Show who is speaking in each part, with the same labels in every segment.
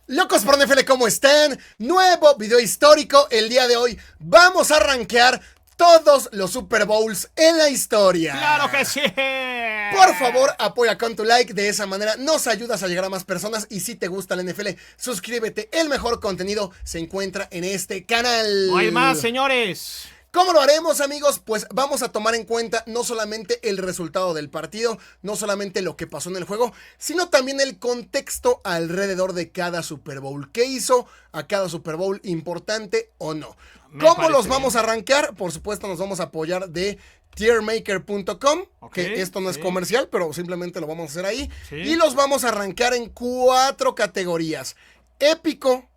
Speaker 1: Locos por NFL, ¿cómo están? Nuevo video histórico. El día de hoy vamos a rankear todos los Super Bowls en la historia.
Speaker 2: ¡Claro que sí!
Speaker 1: Por favor, apoya con tu like. De esa manera nos ayudas a llegar a más personas. Y si te gusta la NFL, suscríbete. El mejor contenido se encuentra en este canal.
Speaker 2: No hay más, señores.
Speaker 1: ¿Cómo lo haremos, amigos? Pues vamos a tomar en cuenta no solamente el resultado del partido, no solamente lo que pasó en el juego, sino también el contexto alrededor de cada Super Bowl. ¿Qué hizo a cada Super Bowl importante o no? ¿Cómo los vamos a rankear? Por supuesto, nos vamos a apoyar de tiermaker.com, que esto no es comercial, pero simplemente lo vamos a hacer ahí. Y los vamos a rankear en 4 categorías: épico,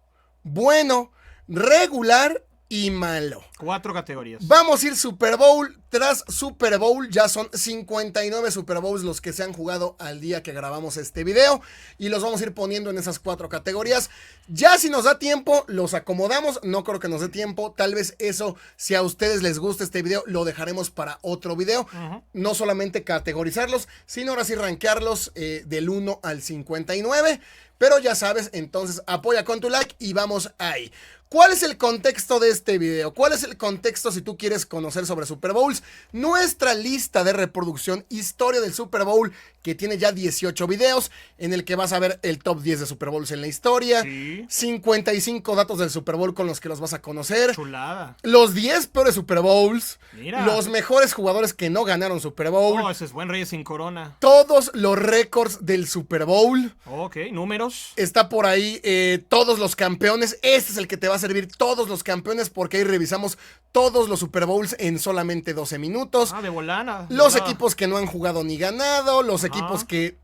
Speaker 1: bueno, regular y malo.
Speaker 2: 4 categorías.
Speaker 1: Vamos a ir Super Bowl tras Super Bowl. Ya son 59 Super Bowls los que se han jugado al día que grabamos este video. Y los vamos a ir poniendo en esas 4 categorías. Ya si nos da tiempo, los acomodamos. No creo que nos dé tiempo. Tal vez eso, si a ustedes les gusta este video, lo dejaremos para otro video. No solamente categorizarlos, sino ahora sí rankearlos del 1 al 59. Pero ya sabes, entonces apoya con tu like y vamos ahí. ¿Cuál es el contexto de este video? ¿Cuál es el contexto si tú quieres conocer sobre Super Bowls? Nuestra lista de reproducción, historia del Super Bowl, que tiene ya 18 videos, en el que vas a ver el top 10 de Super Bowls en la historia.
Speaker 2: Sí.
Speaker 1: 55 datos del Super Bowl con los que los vas a conocer.
Speaker 2: Chulada.
Speaker 1: Los 10 peores Super Bowls.
Speaker 2: Mira.
Speaker 1: Los mejores jugadores que no ganaron Super Bowl.
Speaker 2: Oh, ese es buen Reyes sin corona.
Speaker 1: Todos los récords del Super Bowl.
Speaker 2: Ok, números.
Speaker 1: Está por ahí todos los campeones. Este es el que te va a servir, todos los campeones, porque ahí revisamos todos los Super Bowls en solamente 12 minutos.
Speaker 2: Ah, de volana.
Speaker 1: Los equipos que no han jugado ni ganado, los equipos que...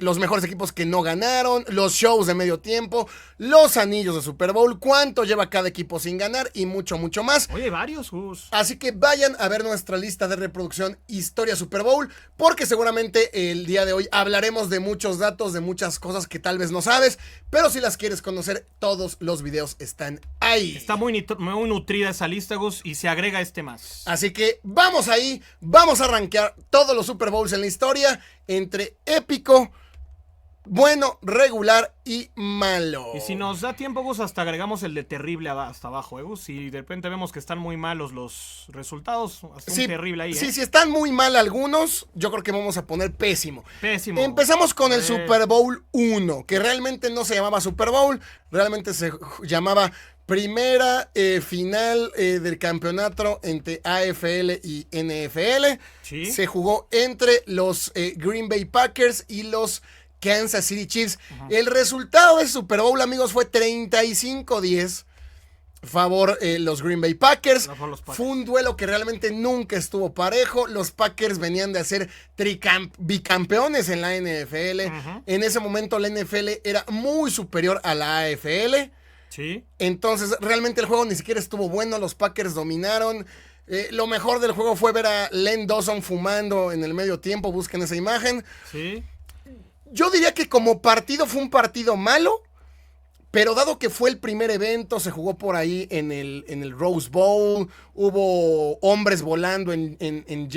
Speaker 1: los mejores equipos que no ganaron, los shows de medio tiempo, los anillos de Super Bowl, cuánto lleva cada equipo sin ganar y mucho, mucho más.
Speaker 2: Oye, varios, Gus.
Speaker 1: Así que vayan a ver nuestra lista de reproducción Historia Super Bowl, porque seguramente el día de hoy hablaremos de muchos datos, de muchas cosas que tal vez no sabes, pero si las quieres conocer, todos los videos están ahí.
Speaker 2: Está muy nutrida esa lista, Gus, y se agrega este más.
Speaker 1: Así que vamos ahí, vamos a rankear todos los Super Bowls en la historia entre épico, bueno, regular y malo.
Speaker 2: Y si nos da tiempo, Gus, hasta agregamos el de terrible hasta abajo, Gus. Si de repente vemos que están muy malos los resultados, hasta un terrible ahí.
Speaker 1: Sí, si están muy mal algunos, yo creo que vamos a poner pésimo.
Speaker 2: Pésimo.
Speaker 1: Empezamos con el Super Bowl 1, que realmente no se llamaba Super Bowl, realmente se llamaba primera final del campeonato entre AFL y NFL.
Speaker 2: ¿Sí?
Speaker 1: Se jugó entre los Green Bay Packers y los Kansas City Chiefs. El resultado del Super Bowl, amigos, fue 35-10. Favor los Green Bay Packers. Fue un duelo que realmente nunca estuvo parejo. Los Packers venían de ser bicampeones en la NFL. En ese momento la NFL era muy superior a la AFL.
Speaker 2: Sí.
Speaker 1: Entonces realmente el juego ni siquiera estuvo bueno. Los Packers dominaron. Lo mejor del juego fue ver a Len Dawson fumando en el medio tiempo. Busquen esa imagen.
Speaker 2: Sí.
Speaker 1: Yo diría que como partido fue un partido malo, pero dado que fue el primer evento, se jugó por ahí en el Rose Bowl, hubo hombres volando en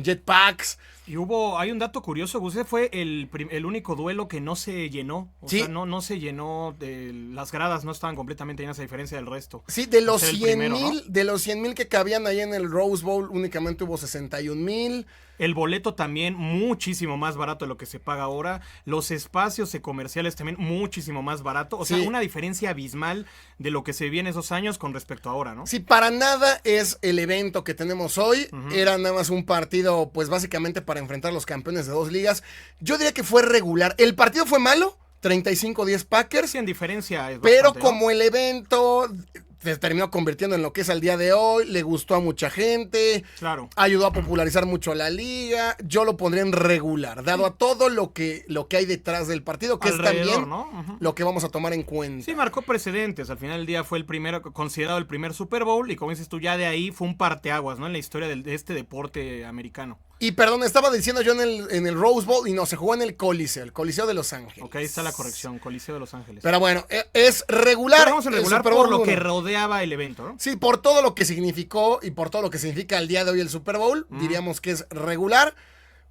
Speaker 1: jetpacks.
Speaker 2: Y hay un dato curioso, Gus, fue el único duelo que no se llenó. O sea, no se llenó, las gradas no estaban completamente llenas a diferencia del resto.
Speaker 1: Sí, de los 100,000 que cabían ahí en el Rose Bowl, únicamente hubo 61,000.
Speaker 2: El boleto también muchísimo más barato de lo que se paga ahora. Los espacios comerciales también muchísimo más barato. O sea, una diferencia abismal de lo que se vivía en esos años con respecto a ahora, ¿no?
Speaker 1: Sí, para nada es el evento que tenemos hoy. Era nada más un partido, pues básicamente para enfrentar a los campeones de 2 ligas. Yo diría que fue regular. El partido fue malo, 35-10 Packers.
Speaker 2: Sí, en diferencia es
Speaker 1: pero
Speaker 2: bastante,
Speaker 1: como el evento se terminó convirtiendo en lo que es al día de hoy, le gustó a mucha gente,
Speaker 2: claro,
Speaker 1: ayudó a popularizar mucho la liga, yo lo pondría en regular, dado a todo lo que hay detrás del partido, que
Speaker 2: alrededor,
Speaker 1: es también
Speaker 2: ¿no?
Speaker 1: lo que vamos a tomar en cuenta.
Speaker 2: Sí, marcó precedentes, al final del día fue considerado el primer Super Bowl, y como dices tú, ya de ahí fue un parteaguas, ¿no? En la historia de este deporte americano.
Speaker 1: Y perdón, estaba diciendo yo en el Rose Bowl y no, se jugó en el Coliseo de Los Ángeles.
Speaker 2: Ok, ahí está la corrección, Coliseo de Los Ángeles.
Speaker 1: Pero bueno, es regular.
Speaker 2: Pero vamos a regular por lo que rodeaba el evento, ¿no?
Speaker 1: Sí, por todo lo que significó y por todo lo que significa el día de hoy el Super Bowl, diríamos que es regular.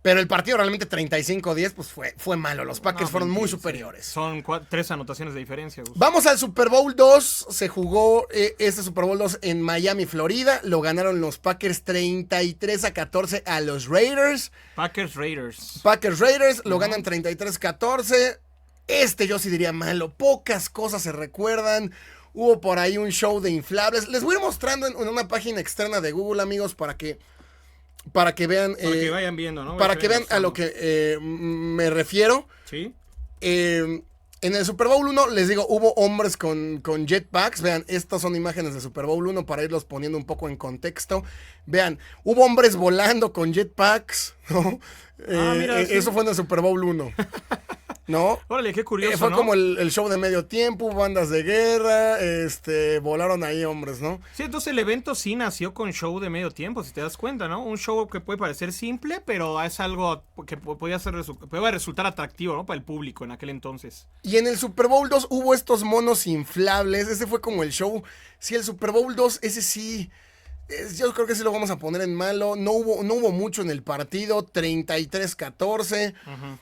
Speaker 1: Pero el partido realmente 35-10, pues fue malo. Los Packers fueron muy superiores.
Speaker 2: Son 3 anotaciones de diferencia, Gus.
Speaker 1: Vamos al Super Bowl 2. Se jugó este Super Bowl 2 en Miami, Florida. Lo ganaron los Packers 33-14 a los Raiders.
Speaker 2: Packers Raiders.
Speaker 1: Lo ganan 33-14. Yo sí diría malo. Pocas cosas se recuerdan. Hubo por ahí un show de inflables. Les voy a ir mostrando en una página externa de Google, amigos, para que vean.
Speaker 2: Para que vayan viendo, ¿no?
Speaker 1: Para que vean a lo que me refiero.
Speaker 2: Sí.
Speaker 1: En el Super Bowl 1, les digo, hubo hombres con jetpacks. Vean, estas son imágenes del Super Bowl 1 para irlos poniendo un poco en contexto. Vean, hubo hombres volando con jetpacks, ¿no?
Speaker 2: Mira, sí.
Speaker 1: Eso fue en el Super Bowl 1. ¿No?
Speaker 2: Órale, qué curioso,
Speaker 1: Fue
Speaker 2: ¿no?
Speaker 1: como el show de medio tiempo, bandas de guerra, volaron ahí hombres, ¿no?
Speaker 2: Sí, entonces el evento sí nació con show de medio tiempo, si te das cuenta, ¿no? Un show que puede parecer simple, pero es algo que puede resultar atractivo, ¿no? Para el público en aquel entonces.
Speaker 1: Y en el Super Bowl 2 hubo estos monos inflables, ese fue como el show. Sí, el Super Bowl 2, ese sí... Yo creo que sí lo vamos a poner en malo. No hubo mucho en el partido, 33-14.
Speaker 2: Ajá.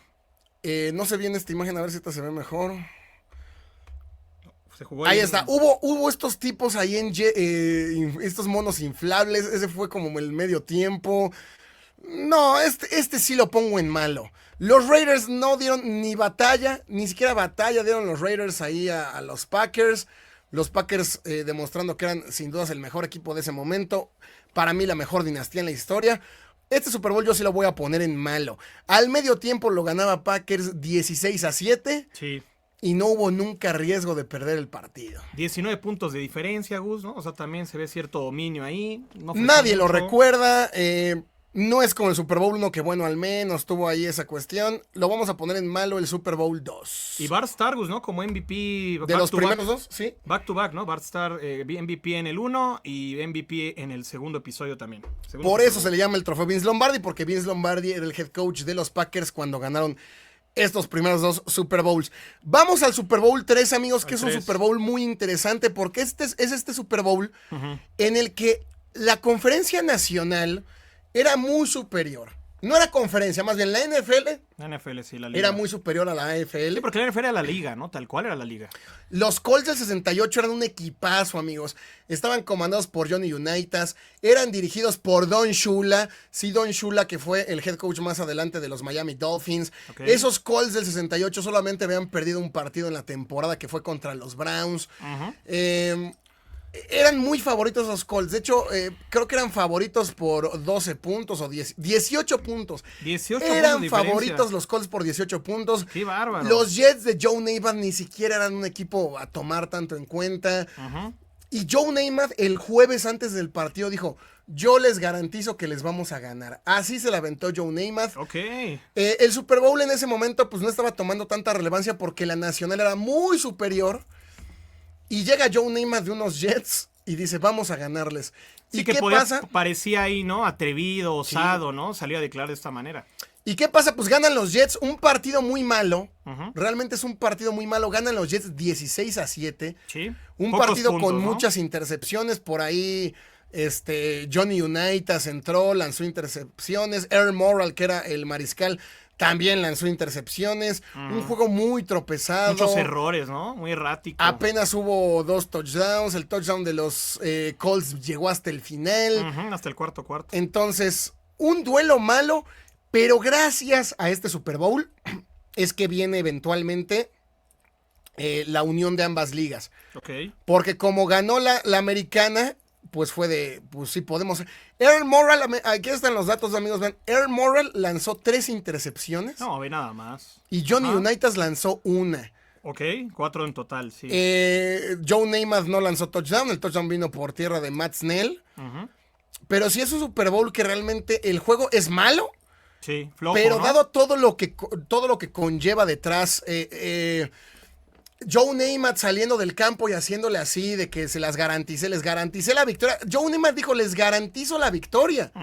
Speaker 1: No se ve bien esta imagen, a ver si esta se ve mejor.
Speaker 2: Se jugó
Speaker 1: Ahí está, hubo estos tipos ahí estos monos inflables, ese fue como el medio tiempo. No, este sí lo pongo en malo. Los Raiders no dieron ni batalla, ni siquiera batalla dieron los Raiders ahí a los Packers. Los Packers demostrando que eran sin dudas el mejor equipo de ese momento. Para mí la mejor dinastía en la historia. Este Super Bowl yo sí lo voy a poner en malo. Al medio tiempo lo ganaba Packers 16-7.
Speaker 2: Sí.
Speaker 1: Y no hubo nunca riesgo de perder el partido.
Speaker 2: 19 puntos de diferencia, Gus, ¿no? O sea, también se ve cierto dominio ahí. No
Speaker 1: Nadie lo recuerda. No es como el Super Bowl 1, que bueno, al menos tuvo ahí esa cuestión. Lo vamos a poner en malo el Super Bowl 2.
Speaker 2: Y Bart Starr, Gus, ¿no? Como MVP.
Speaker 1: De los primeros dos, sí.
Speaker 2: Back to back, ¿no? Bart Starr, MVP en el 1 y MVP en el segundo episodio también.
Speaker 1: Por eso se le llama el trofeo Vince Lombardi, porque Vince Lombardi era el head coach de los Packers cuando ganaron estos primeros dos Super Bowls. Vamos al Super Bowl 3, amigos, que es un Super Bowl muy interesante, porque es este Super Bowl en el que la conferencia nacional era muy superior. No era conferencia, más bien la NFL.
Speaker 2: La NFL, sí, la liga.
Speaker 1: Era muy superior a la AFL.
Speaker 2: Sí, porque la NFL era la liga, ¿no? Tal cual era la liga.
Speaker 1: Los Colts del 68 eran un equipazo, amigos. Estaban comandados por Johnny Unitas. Eran dirigidos por Don Shula. Sí, Don Shula, que fue el head coach más adelante de los Miami Dolphins. Okay. Esos Colts del 68 solamente habían perdido un partido en la temporada que fue contra los Browns. Eran muy favoritos los Colts. De hecho, creo que eran favoritos por 12 puntos o 18 puntos.
Speaker 2: 18
Speaker 1: eran favoritos los Colts por 18 puntos.
Speaker 2: ¡Qué bárbaro!
Speaker 1: Los Jets de Joe Namath ni siquiera eran un equipo a tomar tanto en cuenta. Y Joe Namath el jueves antes del partido dijo: yo les garantizo que les vamos a ganar. Así se la aventó Joe Namath.
Speaker 2: Ok.
Speaker 1: El Super Bowl en ese momento pues no estaba tomando tanta relevancia porque la nacional era muy superior. Y llega Joe Namath de unos Jets y dice: vamos a ganarles.
Speaker 2: Sí,
Speaker 1: ¿Y
Speaker 2: que
Speaker 1: qué pasa?
Speaker 2: Parecía ahí, ¿no? Atrevido, osado, sí, ¿no? Salía a declarar de esta manera.
Speaker 1: ¿Y qué pasa? Pues ganan los Jets, un partido muy malo. Realmente es un partido muy malo. Ganan los Jets 16-7.
Speaker 2: Sí.
Speaker 1: Un partido puntos, con muchas intercepciones. Por ahí Johnny Unitas entró, lanzó intercepciones. Earl Morrall, que era el mariscal, también lanzó intercepciones. Un juego muy tropezado.
Speaker 2: Muchos errores, ¿no? Muy errático.
Speaker 1: Apenas hubo 2 touchdowns. El touchdown de los Colts llegó hasta el final.
Speaker 2: Hasta el cuarto.
Speaker 1: Entonces, un duelo malo. Pero gracias a este Super Bowl es que viene eventualmente la unión de ambas ligas.
Speaker 2: Ok.
Speaker 1: Porque como ganó la americana, pues sí podemos. Earl Morrall, aquí están los datos, amigos. Vean, Earl Morrall lanzó 3 intercepciones.
Speaker 2: No, ve nada más.
Speaker 1: Y Johnny Unitas lanzó 1.
Speaker 2: Ok, 4 en total, sí.
Speaker 1: Joe Namath no lanzó touchdown. El touchdown vino por tierra de Matt Snell. Pero sí es un Super Bowl que realmente el juego es malo.
Speaker 2: Sí, flojo,
Speaker 1: pero
Speaker 2: ¿no?
Speaker 1: dado todo lo que conlleva detrás, Joe Namath saliendo del campo y haciéndole así de que les garanticé la victoria. Joe Namath dijo: les garantizo la victoria.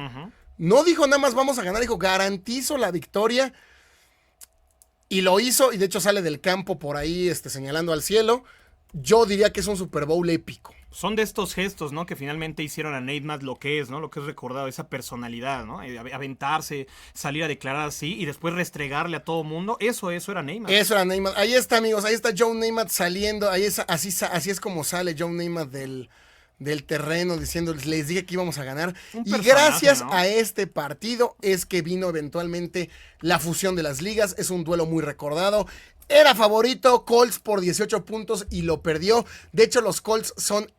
Speaker 1: No dijo nada más vamos a ganar, dijo: garantizo la victoria. Y lo hizo, y de hecho sale del campo por ahí señalando al cielo. Yo diría que es un Super Bowl épico.
Speaker 2: Son de estos gestos, ¿no? Que finalmente hicieron a Neymar lo que es, ¿no? Lo que es recordado, esa personalidad, ¿no? Aventarse, salir a declarar así y después restregarle a todo mundo. Eso era Neymar.
Speaker 1: Eso era Neymar. Ahí está, amigos. Ahí está Joe Neymar saliendo. Así es como sale Joe Neymar del terreno diciendo, les dije que íbamos a ganar. Y gracias, ¿no?, a este partido es que vino eventualmente la fusión de las ligas. Es un duelo muy recordado. Era favorito Colts por 18 puntos y lo perdió. De hecho, los Colts son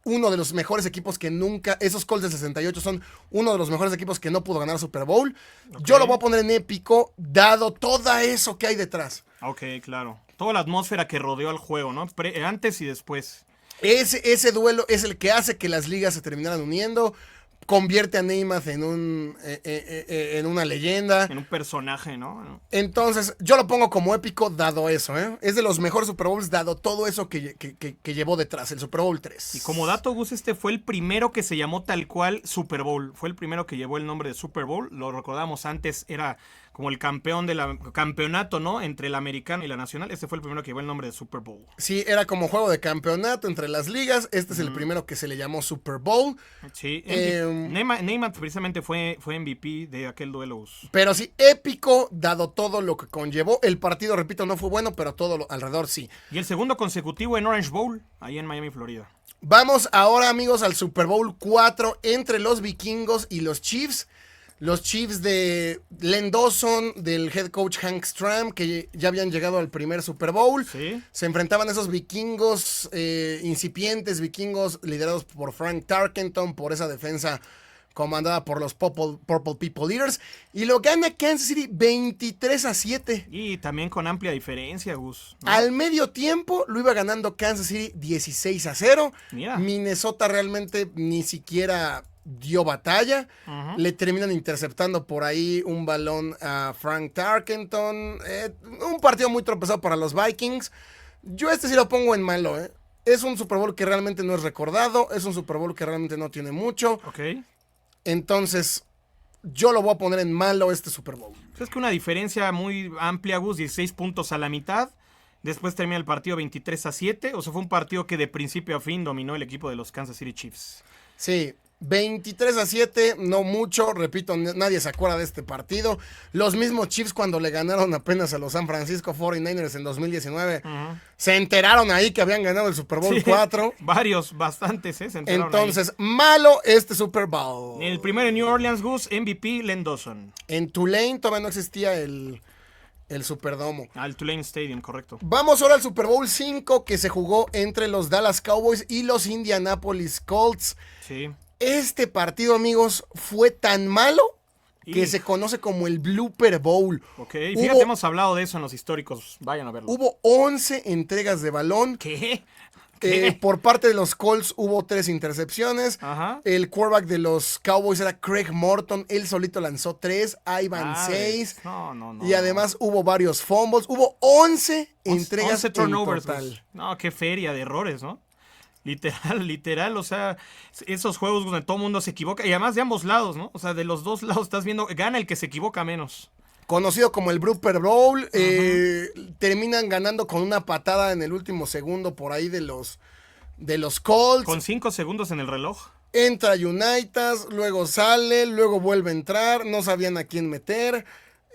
Speaker 1: uno de los mejores equipos que nunca, esos Colts del 68 son uno de los mejores equipos que no pudo ganar Super Bowl. Okay. Yo lo voy a poner en épico, dado todo eso que hay detrás.
Speaker 2: Ok, claro. Toda la atmósfera que rodeó al juego, ¿no? Antes y después.
Speaker 1: Ese duelo es el que hace que las ligas se terminaran uniendo. Convierte a Neymar en una leyenda.
Speaker 2: En un personaje, ¿no?
Speaker 1: Entonces, yo lo pongo como épico dado eso, ¿eh? Es de los mejores Super Bowls dado todo eso que llevó detrás, el Super Bowl 3.
Speaker 2: Y como dato, Gus, este fue el primero que se llamó tal cual Super Bowl. Fue el primero que llevó el nombre de Super Bowl. Lo recordamos antes, era como el campeonato, ¿no? Entre la americana y la nacional. Este fue el primero que llevó el nombre de Super Bowl.
Speaker 1: Sí, era como juego de campeonato entre las ligas. Este es el primero que se le llamó Super Bowl.
Speaker 2: Sí, Neymar precisamente fue MVP de aquel duelo.
Speaker 1: Pero sí, épico, dado todo lo que conllevó. El partido, repito, no fue bueno, pero todo alrededor sí.
Speaker 2: Y el segundo consecutivo en Orange Bowl, ahí en Miami, Florida.
Speaker 1: Vamos ahora, amigos, al Super Bowl 4 entre los vikingos y los Chiefs. Los Chiefs de Len Dawson, del head coach Hank Stram, que ya habían llegado al primer Super Bowl.
Speaker 2: ¿Sí?
Speaker 1: Se enfrentaban a esos vikingos, incipientes vikingos, liderados por Frank Tarkenton, por esa defensa comandada por los Purple People Eaters. Y lo gana Kansas City 23-7.
Speaker 2: Y también con amplia diferencia, Gus, ¿no?
Speaker 1: Al medio tiempo lo iba ganando Kansas City 16-0.
Speaker 2: Mira.
Speaker 1: Minnesota realmente ni siquiera dio batalla. Le terminan interceptando por ahí un balón a Frank Tarkenton. Un partido muy tropezado para los Vikings. Yo sí lo pongo en malo, ¿eh? Es un Super Bowl que realmente no es recordado. Es un Super Bowl que realmente no tiene mucho.
Speaker 2: Ok.
Speaker 1: Entonces, yo lo voy a poner en malo este Super Bowl.
Speaker 2: Es que una diferencia muy amplia, Gus, 16 puntos a la mitad. Después termina el partido 23-7. O sea, fue un partido que de principio a fin dominó el equipo de los Kansas City Chiefs.
Speaker 1: Sí, 23-7, no mucho, repito, nadie se acuerda de este partido. Los mismos Chiefs cuando le ganaron apenas a los San Francisco 49ers en 2019, se enteraron ahí que habían ganado el Super Bowl 4.
Speaker 2: Bastantes, se enteraron.
Speaker 1: Entonces, malo este Super Bowl.
Speaker 2: El primero en New Orleans, Gus, MVP Len Dawson.
Speaker 1: En Tulane todavía no existía el Superdomo.
Speaker 2: El Tulane Stadium, correcto.
Speaker 1: Vamos ahora al Super Bowl 5 que se jugó entre los Dallas Cowboys y los Indianapolis Colts.
Speaker 2: Sí.
Speaker 1: Este partido, amigos, fue tan malo que se conoce como el Blooper Bowl.
Speaker 2: Ok, fíjate, hemos hablado de eso en los históricos. Vayan a verlo.
Speaker 1: Hubo 11 entregas de balón.
Speaker 2: ¿Qué?
Speaker 1: Por parte de los Colts hubo 3 intercepciones.
Speaker 2: Ajá.
Speaker 1: El quarterback de los Cowboys era Craig Morton. Él solito lanzó 3. Ahí van 6.
Speaker 2: No.
Speaker 1: Y además hubo varios fumbles. Hubo 11 entregas
Speaker 2: 11 turnovers,
Speaker 1: en total.
Speaker 2: Pues. No, qué feria de errores, ¿no? Literal, o sea, esos juegos donde todo el mundo se equivoca, y además de ambos lados, ¿no? O sea, de los dos lados estás viendo, gana el que se equivoca menos.
Speaker 1: Conocido como el Blooper Bowl, terminan ganando con una patada en el último segundo por ahí de los Colts.
Speaker 2: Con 5 segundos en el reloj.
Speaker 1: Entra Unitas, luego sale, luego vuelve a entrar, no sabían a quién meter.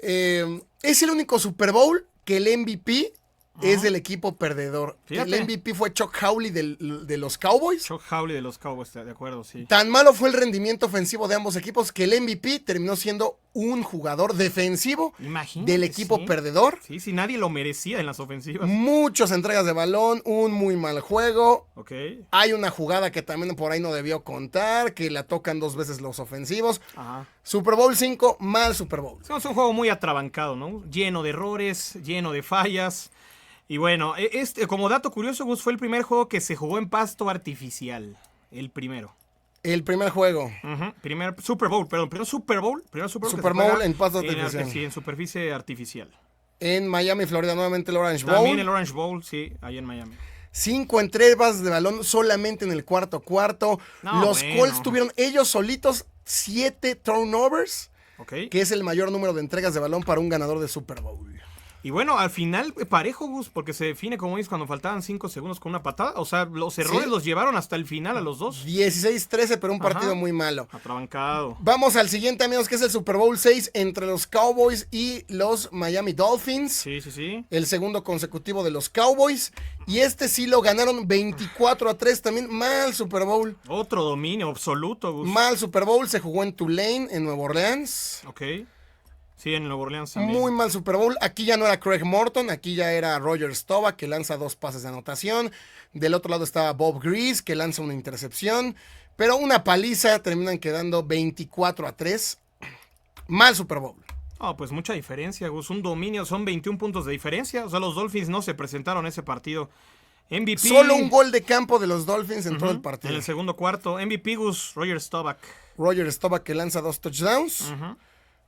Speaker 1: Es el único Super Bowl que el MVP es del equipo perdedor.
Speaker 2: Fíjate.
Speaker 1: El MVP fue Chuck Howley de los Cowboys.
Speaker 2: Chuck Howley de los Cowboys, de acuerdo, sí.
Speaker 1: Tan malo fue el rendimiento ofensivo de ambos equipos que el MVP terminó siendo un jugador defensivo del equipo perdedor.
Speaker 2: Sí, nadie lo merecía en las ofensivas.
Speaker 1: Muchas entregas de balón, un muy mal juego.
Speaker 2: Ok.
Speaker 1: Hay una jugada que también por ahí no debió contar, que la tocan 2 veces los ofensivos.
Speaker 2: Ajá.
Speaker 1: Super Bowl 5, mal Super Bowl.
Speaker 2: Es un juego muy atrabancado, ¿no? Lleno de errores, lleno de fallas. Y bueno, como dato curioso, Gus, fue el primer juego que se jugó en pasto artificial. El primero.
Speaker 1: El primer juego.
Speaker 2: Primer Super Bowl
Speaker 1: Super Bowl en pasto artificial.
Speaker 2: Sí, en superficie artificial.
Speaker 1: En Miami, Florida, nuevamente el Orange Bowl.
Speaker 2: También el Orange Bowl, sí, ahí en Miami.
Speaker 1: 5 entregas de balón solamente en el cuarto. Los Colts tuvieron ellos solitos 7 turnovers, que es el mayor número de entregas de balón para un ganador de Super Bowl.
Speaker 2: Y bueno, al final parejo, Gus, porque se define, como dices, cuando faltaban 5 segundos con una patada. O sea, los errores los llevaron hasta el final a los dos.
Speaker 1: 16-13, pero un partido muy malo.
Speaker 2: Atrabancado.
Speaker 1: Vamos al siguiente, amigos, que es el Super Bowl 6 entre los Cowboys y los Miami Dolphins.
Speaker 2: Sí.
Speaker 1: El segundo consecutivo de los Cowboys. Y este sí lo ganaron 24-3. También mal Super Bowl.
Speaker 2: Otro dominio absoluto, Gus.
Speaker 1: Mal Super Bowl. Se jugó en Tulane, en Nueva Orleans.
Speaker 2: Ok. Sí, en Nueva Orleans también.
Speaker 1: Muy mal Super Bowl. Aquí ya no era Craig Morton, aquí ya era Roger Staubach, que lanza 2 pases de anotación. Del otro lado estaba Bob Grease, que lanza una intercepción. Pero una paliza, terminan quedando 24-3. Mal Super Bowl.
Speaker 2: Pues mucha diferencia, Gus. Un dominio, son 21 puntos de diferencia. O sea, los Dolphins no se presentaron ese partido. MVP.
Speaker 1: Solo un gol de campo de los Dolphins en todo el partido.
Speaker 2: En el segundo cuarto. MVP, Gus, Roger Staubach.
Speaker 1: Roger Staubach, que lanza 2 touchdowns.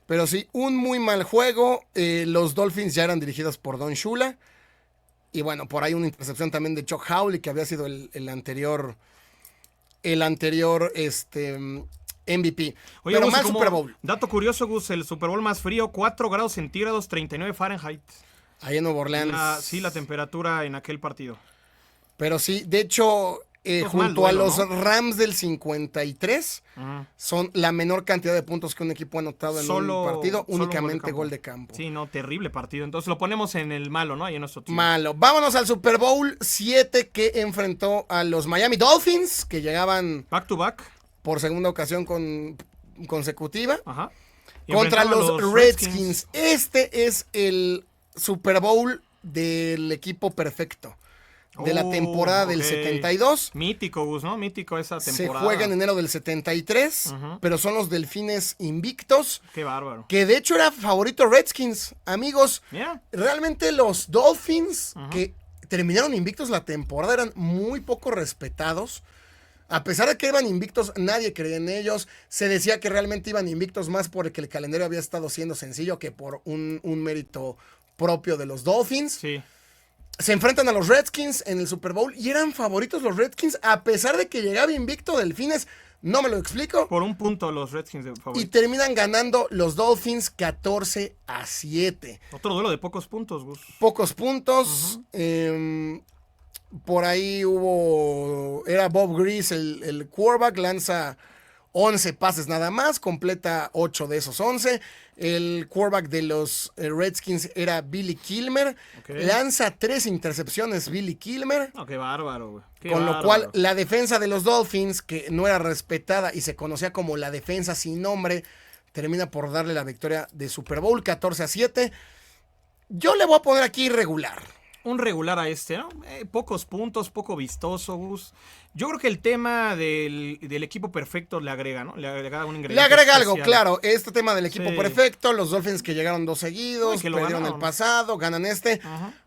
Speaker 1: Pero sí, un muy mal juego. Los Dolphins ya eran dirigidos por Don Shula. Y bueno, por ahí una intercepción también de Chuck Howley, que había sido el anterior MVP.
Speaker 2: Oye,
Speaker 1: pero
Speaker 2: Gus,
Speaker 1: mal Super Bowl.
Speaker 2: Dato curioso, Gus, el Super Bowl más frío, 4 grados centígrados, 39 Fahrenheit.
Speaker 1: Ahí en Nueva Orleans.
Speaker 2: Sí, la temperatura en aquel partido.
Speaker 1: Pero sí, de hecho, junto a los Rams del 53, son la menor cantidad de puntos que un equipo ha anotado en un partido, únicamente gol de campo.
Speaker 2: Sí, no, terrible partido. Entonces lo ponemos en el malo, ¿no? Ahí en nuestro team.
Speaker 1: Malo. Vámonos al Super Bowl 7 que enfrentó a los Miami Dolphins, que llegaban
Speaker 2: back to back
Speaker 1: por segunda ocasión consecutiva.
Speaker 2: Y
Speaker 1: contra los Redskins. Este es el Super Bowl del equipo perfecto. De la temporada del 72.
Speaker 2: Mítico, Gus, ¿no? Mítico esa temporada.
Speaker 1: Se juega en enero del 73, pero son los Delfines invictos.
Speaker 2: Qué bárbaro.
Speaker 1: Que de hecho era favorito Redskins. Amigos,
Speaker 2: yeah.
Speaker 1: Realmente los Dolphins, que terminaron invictos la temporada, eran muy poco respetados. A pesar de que iban invictos, nadie creía en ellos. Se decía que realmente iban invictos más porque el calendario había estado siendo sencillo que por un mérito propio de los Dolphins.
Speaker 2: Sí.
Speaker 1: Se enfrentan a los Redskins en el Super Bowl y eran favoritos los Redskins a pesar de que llegaba invicto Delfines. No me lo explico.
Speaker 2: Por un punto los Redskins de favoritos.
Speaker 1: Y terminan ganando los Dolphins 14-7.
Speaker 2: Otro duelo de pocos puntos, Gus.
Speaker 1: Pocos puntos. Por ahí era Bob Grease el quarterback, lanza 11 pases nada más, completa 8 de esos 11. El quarterback de los Redskins era Billy Kilmer. Lanza 3 intercepciones Billy Kilmer.
Speaker 2: Qué bárbaro, güey.
Speaker 1: Con lo cual, la defensa de los Dolphins, que no era respetada y se conocía como la defensa sin nombre, termina por darle la victoria de Super Bowl 14-7. Yo le voy a poner aquí irregular.
Speaker 2: Un regular a este, ¿no? Pocos puntos, poco vistoso, Gus. Yo creo que el tema del equipo perfecto le agrega, ¿no? Le agrega un ingrediente.
Speaker 1: Le agrega
Speaker 2: especial.
Speaker 1: algo, claro. Este tema del equipo perfecto, los Dolphins que llegaron 2 seguidos, que perdieron el pasado, ganan este.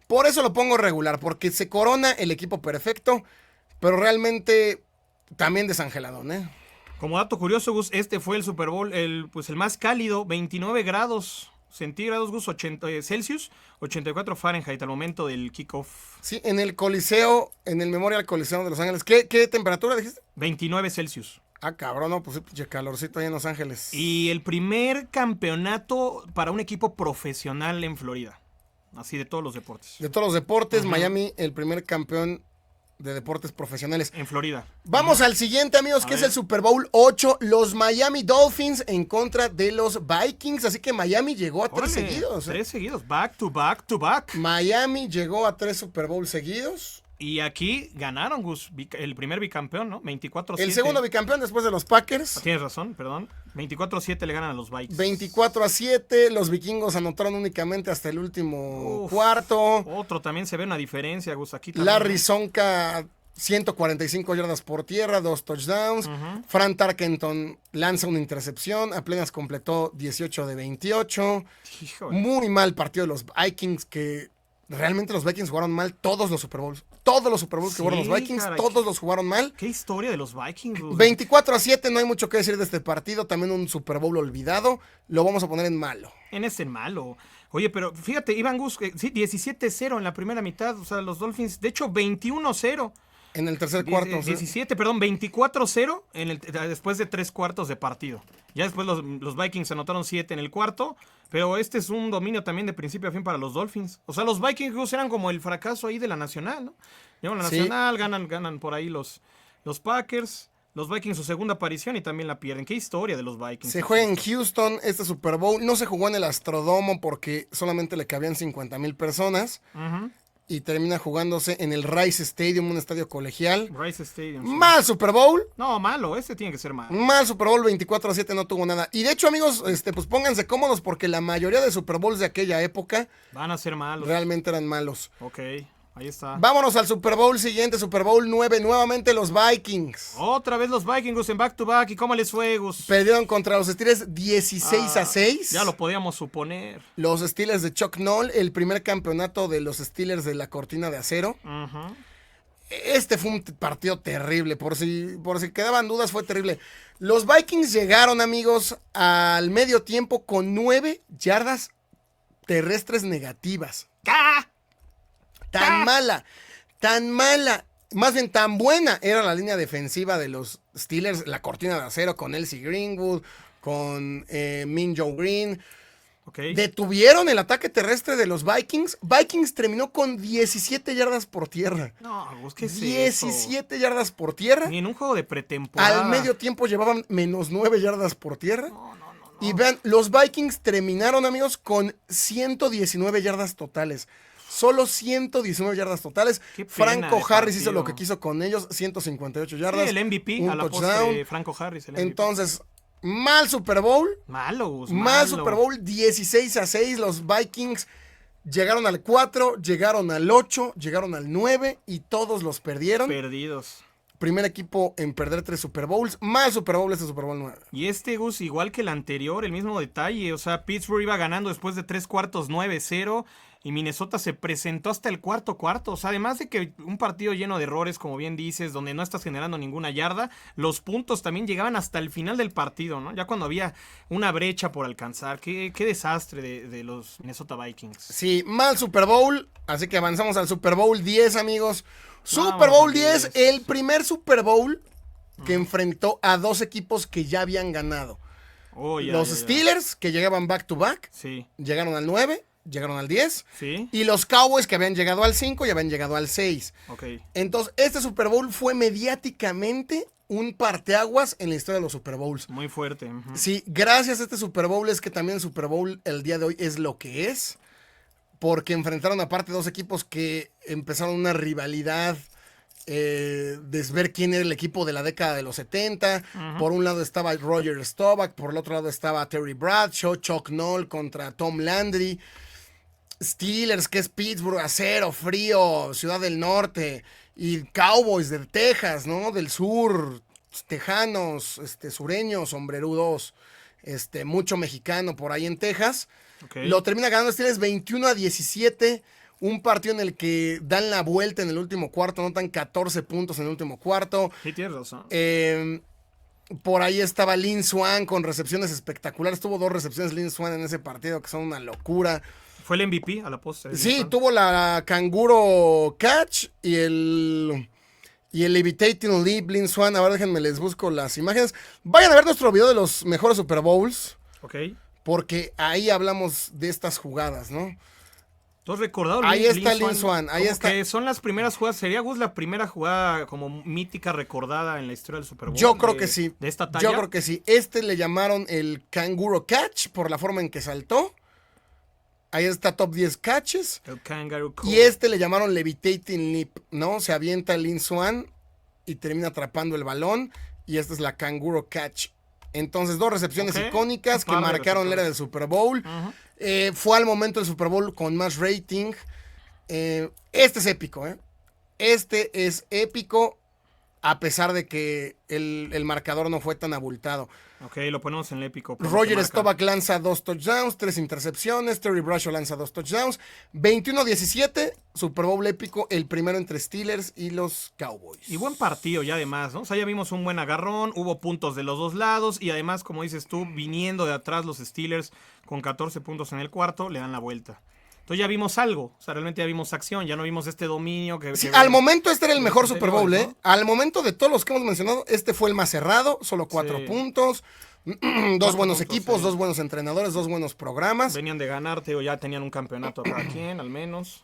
Speaker 1: Por eso lo pongo regular, porque se corona el equipo perfecto, pero realmente también desangeladón, ¿eh?
Speaker 2: Como dato curioso, Gus, este fue el Super Bowl, el más cálido, 29 grados centígrados, Gus, 80 Celsius, 84 Fahrenheit al momento del kickoff.
Speaker 1: Sí, en el Coliseo, en el Memorial Coliseo de Los Ángeles. ¿Qué temperatura dijiste?
Speaker 2: 29 Celsius.
Speaker 1: Cabrón, no, pues calorcito ahí en Los Ángeles.
Speaker 2: Y el primer campeonato para un equipo profesional en Florida. Así de todos los deportes.
Speaker 1: De todos los deportes, Miami, el primer campeón de deportes profesionales.
Speaker 2: En Florida.
Speaker 1: Vamos al siguiente, amigos, que es el Super Bowl 8. Los Miami Dolphins en contra de los Vikings. Así que Miami llegó a 3 seguidos.
Speaker 2: 3 seguidos. Back to back to back.
Speaker 1: Miami llegó a 3 Super Bowl seguidos.
Speaker 2: Y aquí ganaron, Gus, el primer bicampeón, ¿no? 24-7.
Speaker 1: El segundo bicampeón después de los Packers.
Speaker 2: Tienes razón, perdón. 24-7 le ganan a los Vikings.
Speaker 1: 24-7. Los vikingos anotaron únicamente hasta el último cuarto.
Speaker 2: Otro también se ve una diferencia, Gus. Aquí también.
Speaker 1: Larry Zonka, 145 yardas por tierra, 2 touchdowns. Fran Tarkenton lanza una intercepción. Apenas completó 18 de 28. Híjole. Muy mal partido de los Vikings, que realmente los Vikings jugaron mal todos los Super Bowls. Todos los Super Bowls que jugaron los Vikings, caray, todos los jugaron mal.
Speaker 2: ¿Qué historia de los Vikings?
Speaker 1: 24-7, no hay mucho que decir de este partido. También un Super Bowl olvidado. Lo vamos a poner en malo.
Speaker 2: En malo. Oye, pero fíjate, Iván Gus, sí, 17-0 en la primera mitad. O sea, los Dolphins, de hecho, 21-0.
Speaker 1: En el tercer cuarto.
Speaker 2: 17, perdón, 24-0 después de 3 cuartos de partido. Ya después los Vikings anotaron 7 en el cuarto. Pero este es un dominio también de principio a fin para los Dolphins. O sea, los Vikings eran como el fracaso ahí de la Nacional, ¿no? Llevan la Nacional, ganan por ahí los Packers. Los Vikings su segunda aparición y también la pierden. Qué historia de los Vikings.
Speaker 1: Se juega en Houston este Super Bowl. No se jugó en el Astrodomo porque solamente le cabían 50,000 personas. Y termina jugándose en el Rice Stadium, un estadio colegial.
Speaker 2: Rice Stadium. Sí.
Speaker 1: Mal Super Bowl.
Speaker 2: No, malo. Este tiene que ser malo.
Speaker 1: Mal Super Bowl, 24-7 no tuvo nada. Y de hecho, amigos, pues pónganse cómodos porque la mayoría de Super Bowls de aquella época
Speaker 2: van a ser malos.
Speaker 1: Realmente eran malos.
Speaker 2: Ok. Ahí está.
Speaker 1: Vámonos al Super Bowl siguiente, Super Bowl 9, nuevamente los Vikings.
Speaker 2: Otra vez los Vikings en back-to-back. ¿Y cómo les fue, Gus?
Speaker 1: Perdieron contra los Steelers 16-6.
Speaker 2: Ya lo podíamos suponer.
Speaker 1: Los Steelers de Chuck Noll, el primer campeonato de los Steelers de la cortina de acero. Este fue un partido terrible, por si quedaban dudas, fue terrible. Los Vikings llegaron, amigos, al medio tiempo con 9 yardas terrestres negativas.
Speaker 2: ¡Ah!
Speaker 1: Tan mala, más bien tan buena era la línea defensiva de los Steelers, la cortina de acero con Elsie Greenwood, con Minjo Green.
Speaker 2: Okay.
Speaker 1: Detuvieron el ataque terrestre de los Vikings. Vikings terminó con 17 yardas por tierra.
Speaker 2: No, ¿qué es
Speaker 1: 17 yardas por tierra.
Speaker 2: Ni en un juego de pretemporada.
Speaker 1: Al medio tiempo llevaban menos 9 yardas por tierra.
Speaker 2: No.
Speaker 1: Y vean, los Vikings terminaron, amigos, con 119 yardas totales. Solo 119 yardas totales. Franco Harris hizo lo que quiso con ellos, 158 yardas.
Speaker 2: Sí, el MVP a la postre, Franco Harris. El MVP.
Speaker 1: Entonces, mal Super Bowl.
Speaker 2: Malo.
Speaker 1: Super Bowl 16-6. Los Vikings llegaron al 4, llegaron al 8, llegaron al 9 y todos los perdieron.
Speaker 2: Perdidos.
Speaker 1: Primer equipo en perder 3 Super Bowls. Mal Super Bowl este Super Bowl 9.
Speaker 2: Y Gus, igual que el anterior, el mismo detalle. O sea, Pittsburgh iba ganando después de 3 cuartos 9-0. Y Minnesota se presentó hasta el cuarto. O sea, además de que un partido lleno de errores, como bien dices, donde no estás generando ninguna yarda, los puntos también llegaban hasta el final del partido, ¿no? Ya cuando había una brecha por alcanzar. Qué desastre de los Minnesota Vikings.
Speaker 1: Sí, mal Super Bowl. Así que avanzamos al Super Bowl 10, amigos. Super Bowl 10, el primer Super Bowl que enfrentó a 2 equipos que ya habían ganado. Los Steelers, que llegaban back to back, llegaron al 9. Llegaron al 10.
Speaker 2: Sí.
Speaker 1: Y los Cowboys que habían llegado al 5 y habían llegado al 6.
Speaker 2: Okay.
Speaker 1: Entonces, este Super Bowl fue mediáticamente un parteaguas en la historia de los Super Bowls.
Speaker 2: Muy fuerte.
Speaker 1: Sí, gracias a este Super Bowl es que también el Super Bowl el día de hoy es lo que es. Porque enfrentaron aparte 2 equipos que empezaron una rivalidad de ver quién era el equipo de la década de los 70. Por un lado estaba Roger Staubach, por el otro lado estaba Terry Bradshaw, Chuck Noll contra Tom Landry. Steelers, que es Pittsburgh, acero, frío, Ciudad del Norte, y Cowboys de Texas, ¿no? Del sur, tejanos, sureños, sombrerudos, mucho mexicano por ahí en Texas.
Speaker 2: Okay.
Speaker 1: Lo termina ganando Steelers 21-17, un partido en el que dan la vuelta en el último cuarto, anotan 14 puntos en el último cuarto.
Speaker 2: Sí, tienes razón.
Speaker 1: Por ahí estaba Lynn Swann con recepciones espectaculares, tuvo 2 recepciones Lynn Swann en ese partido que son una locura.
Speaker 2: Fue el MVP a la postre.
Speaker 1: Sí, tuvo la canguro catch y el levitating leap, Lynn Swann. Ahora déjenme, les busco las imágenes. Vayan a ver nuestro video de los mejores Super Bowls.
Speaker 2: Ok.
Speaker 1: Porque ahí hablamos de estas jugadas, ¿no?
Speaker 2: ¿Tú has recordado?
Speaker 1: Ahí está Lynn Swann. Ahí está.
Speaker 2: Que son las primeras jugadas. ¿Sería, Gus, la primera jugada como mítica recordada en la historia del Super Bowl?
Speaker 1: Yo creo que sí.
Speaker 2: ¿De esta talla?
Speaker 1: Yo creo que sí. Le llamaron el canguro catch por la forma en que saltó. Ahí está top 10 catches.
Speaker 2: El kangaroo call.
Speaker 1: Y le llamaron levitating leap, ¿no? Se avienta Lynn Swann y termina atrapando el balón. Y esta es la canguro catch. Entonces, 2 recepciones icónicas que marcaron la era del Super Bowl. Fue al momento del Super Bowl con más rating. Este es épico, ¿eh? Este es épico, a pesar de que el marcador no fue tan abultado.
Speaker 2: Ok, lo ponemos en el épico.
Speaker 1: Roger Staubach lanza 2 touchdowns, 3 intercepciones. Terry Bradshaw lanza 2 touchdowns. 21-17, Super Bowl épico, el primero entre Steelers y los Cowboys.
Speaker 2: Y buen partido ya además, ¿no? O sea, ya vimos un buen agarrón, hubo puntos de los 2 lados y además, como dices tú, viniendo de atrás los Steelers con 14 puntos en el cuarto, le dan la vuelta. Entonces ya vimos algo, o sea, realmente ya vimos acción, ya no vimos este dominio que...
Speaker 1: Sí,
Speaker 2: que
Speaker 1: al momento este era el mejor Super
Speaker 2: anteriores,
Speaker 1: Bowl, ¿eh?
Speaker 2: ¿no?
Speaker 1: Al momento de todos los que hemos mencionado, este fue el más cerrado, solo 4
Speaker 2: Sí.
Speaker 1: puntos, dos buenos
Speaker 2: puntos,
Speaker 1: equipos,
Speaker 2: sí.
Speaker 1: 2 buenos entrenadores, 2 buenos programas.
Speaker 2: Venían de ganarte o ya tenían un campeonato cada quien, al menos.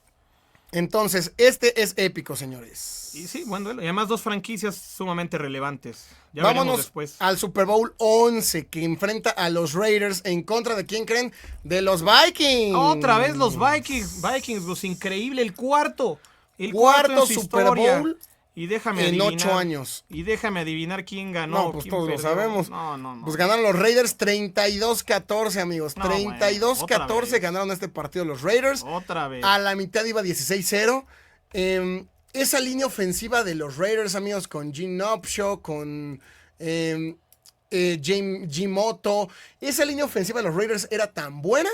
Speaker 1: Entonces, este es épico, señores.
Speaker 2: Y sí, buen duelo. Y además 2 franquicias sumamente relevantes. Ya veremos
Speaker 1: Vámonos
Speaker 2: después.
Speaker 1: al Super Bowl 11 que enfrenta a los Raiders en contra de quién creen, de los Vikings.
Speaker 2: Otra vez los Vikings, Gus, increíble, el cuarto en
Speaker 1: Cuarto
Speaker 2: su
Speaker 1: Super
Speaker 2: historia.
Speaker 1: Bowl
Speaker 2: Y déjame
Speaker 1: en
Speaker 2: adivinar.
Speaker 1: 8 años.
Speaker 2: Y déjame adivinar quién ganó.
Speaker 1: No, pues
Speaker 2: quién
Speaker 1: todos lo
Speaker 2: perdió.
Speaker 1: sabemos.
Speaker 2: No.
Speaker 1: Pues ganaron los Raiders 32-14, amigos.
Speaker 2: No, bueno,
Speaker 1: 32-14
Speaker 2: otra vez.
Speaker 1: ganaron este partido los Raiders.
Speaker 2: Otra vez.
Speaker 1: A la mitad iba 16-0. Esa línea ofensiva de los Raiders, amigos, con Gene Upshaw, con Jimoto. Esa línea ofensiva de los Raiders era tan buena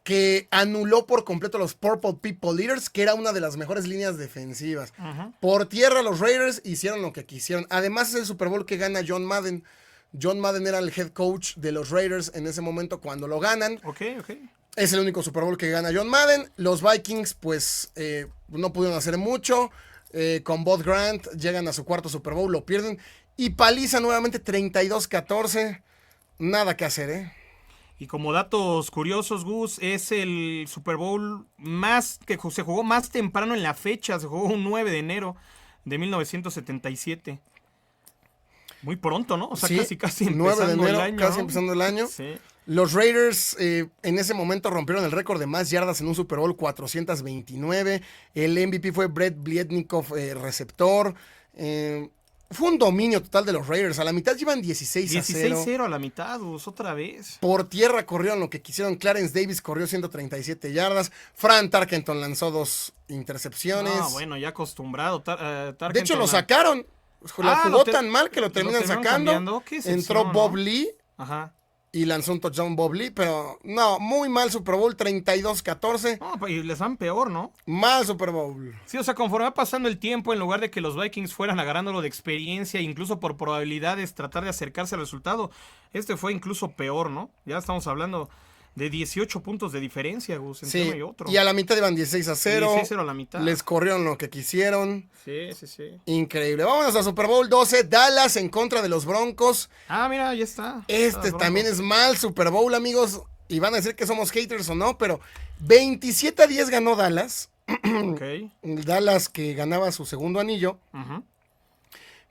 Speaker 1: que anuló por completo a los Purple People Eaters, que era una de las mejores líneas defensivas. Por tierra los Raiders hicieron lo que quisieron. Además es el Super Bowl que gana John Madden. John Madden era el head coach de los Raiders en ese momento cuando lo ganan.
Speaker 2: Ok.
Speaker 1: Es el único Super Bowl que gana John Madden. Los Vikings pues no pudieron hacer mucho. Con Bob Grant llegan a su cuarto Super Bowl, lo pierden. Y paliza nuevamente 32-14. Nada que hacer, ¿eh?
Speaker 2: Y como datos curiosos, Gus, es el Super Bowl más que se jugó más temprano en la fecha. Se jugó un 9 de enero de 1977. Muy pronto, ¿no? O sea,
Speaker 1: Sí,
Speaker 2: casi
Speaker 1: 9 de
Speaker 2: empezando
Speaker 1: enero,
Speaker 2: el año.
Speaker 1: casi empezando el año.
Speaker 2: Sí.
Speaker 1: Los Raiders en ese momento rompieron el récord de más yardas en un Super Bowl, 429. El MVP fue Brett Biednikov, receptor. Fue un dominio total de los Raiders. A la mitad llevan 16-0.
Speaker 2: 16-0 a la mitad, Gus, otra vez.
Speaker 1: Por tierra corrieron lo que quisieron. Clarence Davis corrió 137 yardas. Fran Tarkenton lanzó 2 intercepciones.
Speaker 2: No, bueno, ya acostumbrado.
Speaker 1: De hecho, lo sacaron. Jugó tan mal que lo terminan sacando. Entró Bob Lee.
Speaker 2: Ajá.
Speaker 1: Y lanzó un touchdown Bob Lee, pero no, muy mal Super Bowl, 32-14.
Speaker 2: No, y les van peor, ¿no?
Speaker 1: Mal Super Bowl.
Speaker 2: Sí, o sea, conforme va pasando el tiempo, en lugar de que los Vikings fueran agarrándolo de experiencia, incluso por probabilidades, tratar de acercarse al resultado, este fue incluso peor, ¿no? Ya estamos hablando de 18 puntos de diferencia, Gus, entre uno y otro.
Speaker 1: Y a la mitad iban 16-0.
Speaker 2: 16-0 a la mitad.
Speaker 1: Les corrieron lo que quisieron.
Speaker 2: Sí.
Speaker 1: Increíble. Vámonos a Super Bowl 12. Dallas en contra de los Broncos.
Speaker 2: Ah, mira, ya está.
Speaker 1: Este también es mal Super Bowl, amigos. Y van a decir que somos haters o no, pero 27-10 ganó Dallas.
Speaker 2: Ok.
Speaker 1: Dallas que ganaba su segundo anillo.
Speaker 2: Ajá.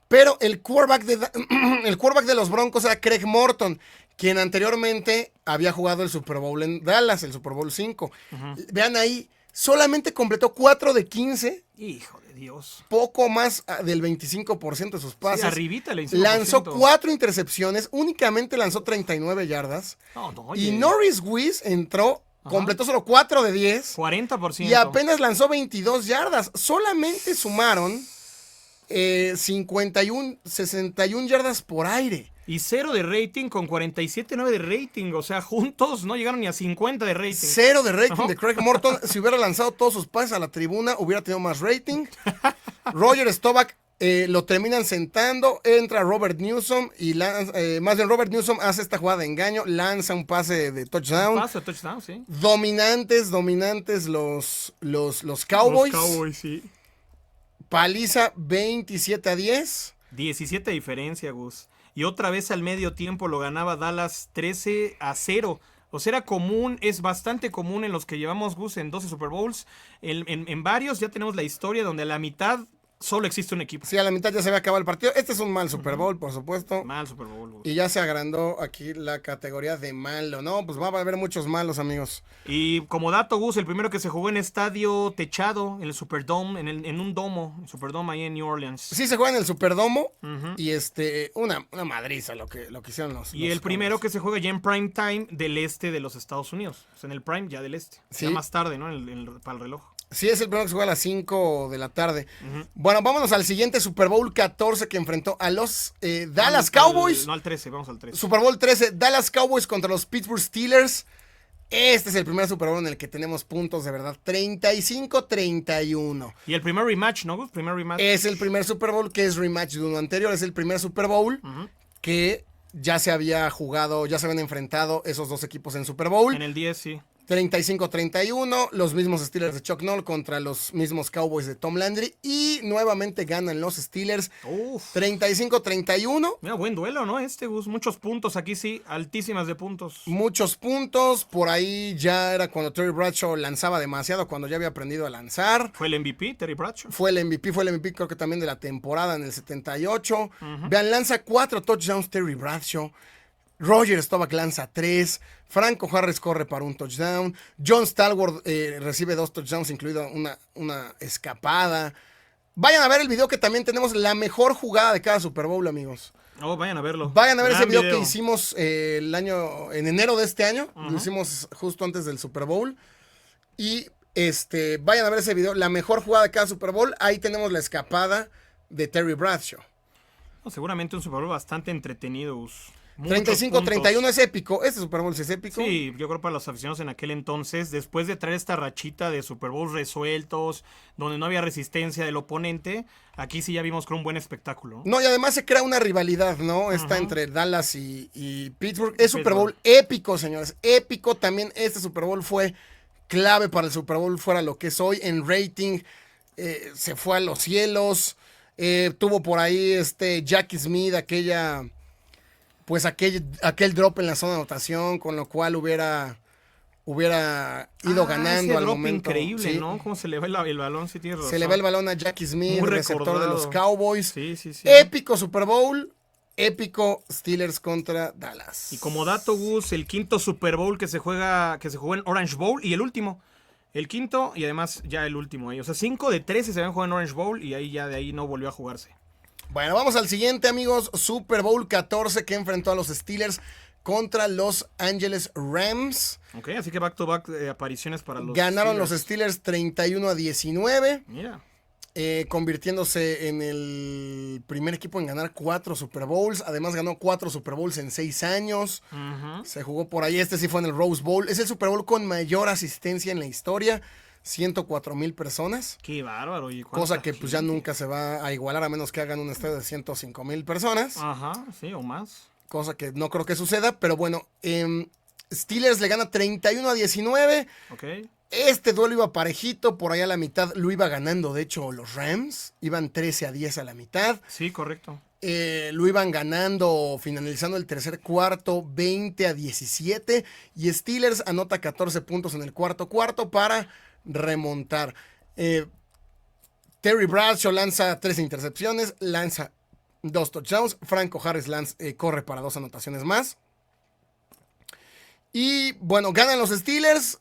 Speaker 1: Pero el quarterback de los Broncos era Craig Morton, quien anteriormente había jugado el Super Bowl en Dallas, el Super Bowl 5. Vean ahí, solamente completó 4 de 15.
Speaker 2: Hijo de Dios.
Speaker 1: Poco más del 25% de sus pases.
Speaker 2: Sí, arribita el 25%.
Speaker 1: Lanzó 4 intercepciones, únicamente lanzó 39 yardas.
Speaker 2: No,
Speaker 1: Y
Speaker 2: oye.
Speaker 1: Norris Wiss entró, completó solo 4 de 10.
Speaker 2: 40%.
Speaker 1: Y apenas lanzó 22 yardas. Solamente sumaron 61 yardas por aire.
Speaker 2: Y 0 de rating con 47.9 de rating. O sea, juntos no llegaron ni a 50 de rating.
Speaker 1: 0 de rating de Craig Morton. Si hubiera lanzado todos sus pases a la tribuna, hubiera tenido más rating. Roger Staubach lo terminan sentando. Entra Robert Newsom y más bien Robert Newsom hace esta jugada de engaño. Lanza un pase de touchdown.
Speaker 2: Pase de touchdown, sí.
Speaker 1: Dominantes los Cowboys.
Speaker 2: Los Cowboys, sí.
Speaker 1: Paliza 27-10.
Speaker 2: 17 diferencia, Gus. Y otra vez al medio tiempo lo ganaba Dallas 13-0. O sea, era común, es bastante común en los que llevamos, Gus, en 12 Super Bowls. En varios ya tenemos la historia donde a la mitad solo existe un equipo.
Speaker 1: Sí, a la mitad ya se había acabado el partido. Este es un mal Super Bowl, por supuesto.
Speaker 2: Mal Super Bowl, Gus.
Speaker 1: Y ya se agrandó aquí la categoría de malo. No, pues va a haber muchos malos, amigos.
Speaker 2: Y como dato, Gus, el primero que se jugó en estadio techado, en el Superdome, en un domo, el Superdome ahí en New Orleans.
Speaker 1: Sí, se juega en el Superdomo. Y una madriza lo que hicieron los.
Speaker 2: Y el primero que se juega ya en prime time del este de los Estados Unidos. O sea, en el prime ya del este.
Speaker 1: Sí.
Speaker 2: Ya más tarde, ¿no? Para el reloj.
Speaker 1: Sí, es el primero que se juega a las 5 de la tarde. Bueno, vámonos al siguiente Super Bowl 14 que enfrentó a los Dallas Cowboys.
Speaker 2: No al 13, vamos al 13.
Speaker 1: Super Bowl 13, Dallas Cowboys contra los Pittsburgh Steelers. Este es el primer Super Bowl en el que tenemos puntos de verdad. 35-31.
Speaker 2: Y el primer rematch, ¿no, Gus? Primer rematch.
Speaker 1: Es el primer Super Bowl que es rematch de uno anterior. Es el primer Super Bowl que ya se había jugado, ya se habían enfrentado esos dos equipos en Super Bowl.
Speaker 2: En el 10, sí.
Speaker 1: 35-31, los mismos Steelers de Chuck Noll contra los mismos Cowboys de Tom Landry y nuevamente ganan los Steelers 35-31.
Speaker 2: Mira, buen duelo, ¿no? Gus, muchos puntos aquí sí, altísimas de puntos.
Speaker 1: Muchos puntos, por ahí ya era cuando Terry Bradshaw lanzaba demasiado, cuando ya había aprendido a lanzar.
Speaker 2: ¿Fue el MVP, Terry Bradshaw?
Speaker 1: Fue el MVP creo que también de la temporada en el 78. Vean, lanza 4 touchdowns Terry Bradshaw. Roger Staubach lanza 3, Franco Harris corre para un touchdown, John Stallworth recibe 2 touchdowns, incluida una escapada. Vayan a ver el video que también tenemos la mejor jugada de cada Super Bowl, amigos.
Speaker 2: Vayan a verlo.
Speaker 1: Vayan a ver ese video que hicimos en enero de este año. Lo hicimos justo antes del Super Bowl. Y vayan a ver ese video, la mejor jugada de cada Super Bowl. Ahí tenemos la escapada de Terry Bradshaw.
Speaker 2: Seguramente un Super Bowl bastante entretenido,
Speaker 1: 35-31 es épico. Este Super Bowl es épico.
Speaker 2: Sí, yo creo para los aficionados en aquel entonces, después de traer esta rachita de Super Bowls resueltos, donde no había resistencia del oponente, aquí sí ya vimos con un buen espectáculo.
Speaker 1: No, y además se crea una rivalidad, ¿no? Está entre Dallas y Pittsburgh. Es Super Bowl épico, señores. Épico también. Este Super Bowl fue clave para el Super Bowl, fuera lo que es hoy. En rating se fue a los cielos. Tuvo por ahí Jackie Smith, aquel drop en la zona de anotación, con lo cual hubiera ido ganando
Speaker 2: ese
Speaker 1: al
Speaker 2: drop
Speaker 1: momento.
Speaker 2: Increíble,
Speaker 1: ¿sí?
Speaker 2: ¿no? Cómo se le va el balón, sí tienes razón.
Speaker 1: Se le va el balón a Jackie Smith, receptor de los Cowboys.
Speaker 2: Sí.
Speaker 1: Épico Super Bowl, épico Steelers contra Dallas.
Speaker 2: Y como dato, Gus, el quinto Super Bowl que se jugó en Orange Bowl y el último. El quinto y además ya el último ahí. O sea, 5 de 13 se habían jugado en Orange Bowl y ahí ya de ahí no volvió a jugarse.
Speaker 1: Bueno, vamos al siguiente, amigos. Super Bowl 14 que enfrentó a los Steelers contra Los Angeles Rams.
Speaker 2: Ok, así que back-to-back apariciones para los
Speaker 1: Ganaron
Speaker 2: Steelers.
Speaker 1: los Steelers 31-19.
Speaker 2: Mira.
Speaker 1: Convirtiéndose en el primer equipo en ganar 4 Super Bowls. Además ganó 4 Super Bowls en 6 años. Se jugó por ahí. Sí fue en el Rose Bowl. Es el Super Bowl con mayor asistencia en la historia. 104,000 personas.
Speaker 2: Qué bárbaro.
Speaker 1: Cosa que pues ya nunca se va a igualar a menos que hagan un estadio de 105,000 personas.
Speaker 2: Ajá, sí, o más.
Speaker 1: Cosa que no creo que suceda, pero bueno, Steelers le gana 31-19.
Speaker 2: Ok.
Speaker 1: Este duelo iba parejito, por allá a la mitad lo iba ganando, de hecho, los Rams. Iban 13-10 a la mitad.
Speaker 2: Sí, correcto.
Speaker 1: Lo iban ganando, finalizando el tercer cuarto, 20-17. Y Steelers anota 14 puntos en el cuarto para remontar. Terry Bradshaw lanza 3 intercepciones, lanza 2 touchdowns. Franco Harris corre para 2 anotaciones más. Y bueno, ganan los Steelers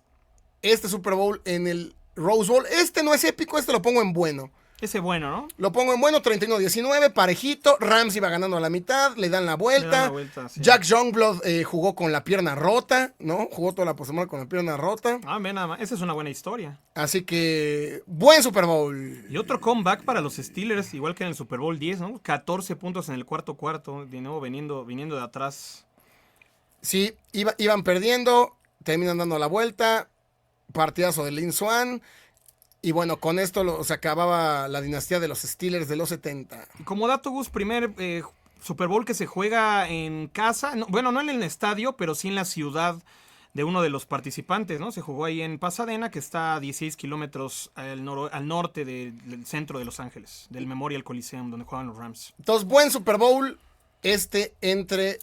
Speaker 1: este Super Bowl en el Rose Bowl. Este no es épico, lo pongo en bueno.
Speaker 2: Ese bueno, ¿no?
Speaker 1: Lo pongo en bueno, 31-19, parejito. Rams iba ganando a la mitad, le dan la vuelta.
Speaker 2: Sí.
Speaker 1: Jack Youngblood jugó con la pierna rota, ¿no? Jugó toda la postemporada con la pierna rota.
Speaker 2: Ve nada más. Esa es una buena historia.
Speaker 1: Así que, buen Super Bowl.
Speaker 2: Y otro comeback para los Steelers, igual que en el Super Bowl 10, ¿no? 14 puntos en el cuarto, de nuevo viniendo de atrás.
Speaker 1: Sí, iban perdiendo, terminan dando la vuelta. Partidazo de Lynn Swann. Y bueno, con esto se acababa la dinastía de los Steelers de los 70.
Speaker 2: Como dato, Gus, primer Super Bowl que se juega en casa. No en el estadio, pero sí en la ciudad de uno de los participantes, ¿no? Se jugó ahí en Pasadena, que está a 16 kilómetros al norte del centro de Los Ángeles, del Memorial Coliseum, donde juegan los Rams.
Speaker 1: Entonces, buen Super Bowl entre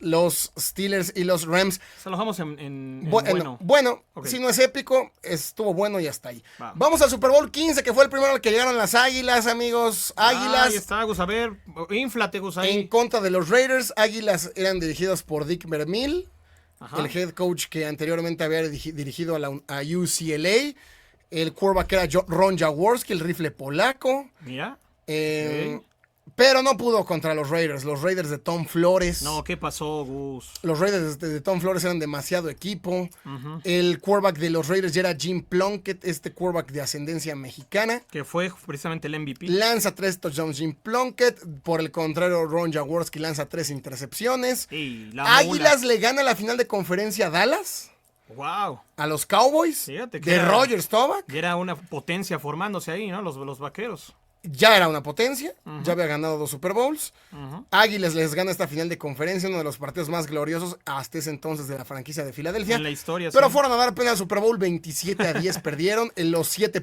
Speaker 1: los Steelers y los Rams.
Speaker 2: Se lo dejamos en
Speaker 1: bueno. Okay. Si no es épico, estuvo bueno y hasta ahí. Vamos al Super Bowl 15, que fue el primero al que llegaron las Águilas, amigos. Águilas.
Speaker 2: Ahí está, Gus. A ver, inflate, Gus, ahí.
Speaker 1: En contra de los Raiders. Águilas eran dirigidos por Dick Vermeil, el head coach que anteriormente había dirigido a UCLA. El quarterback era Ron Jaworski, el rifle polaco.
Speaker 2: Mira.
Speaker 1: Pero no pudo contra los Raiders de Tom Flores.
Speaker 2: No, ¿qué pasó, Gus?
Speaker 1: Los Raiders de Tom Flores eran demasiado equipo. El quarterback de los Raiders ya era Jim Plunkett, quarterback de ascendencia mexicana.
Speaker 2: Que fue precisamente el MVP.
Speaker 1: Lanza 3 touchdowns Jim Plunkett. Por el contrario, Ron Jaworski lanza 3 intercepciones. Águilas le gana la final de conferencia a Dallas.
Speaker 2: Wow.
Speaker 1: A los Cowboys.
Speaker 2: Fíjate
Speaker 1: de Roger Staubach.
Speaker 2: Y era una potencia formándose ahí, ¿no? Los vaqueros.
Speaker 1: ya era una potencia,
Speaker 2: Ujú.
Speaker 1: ya había ganado 2 Super Bowls.
Speaker 2: Ujú.
Speaker 1: Águilas les gana esta final de conferencia, uno de los partidos más gloriosos hasta ese entonces de la franquicia de Filadelfia.
Speaker 2: En la historia,
Speaker 1: Pero
Speaker 2: sí.
Speaker 1: fueron a dar pena al Super Bowl 27-10, perdieron. En los 7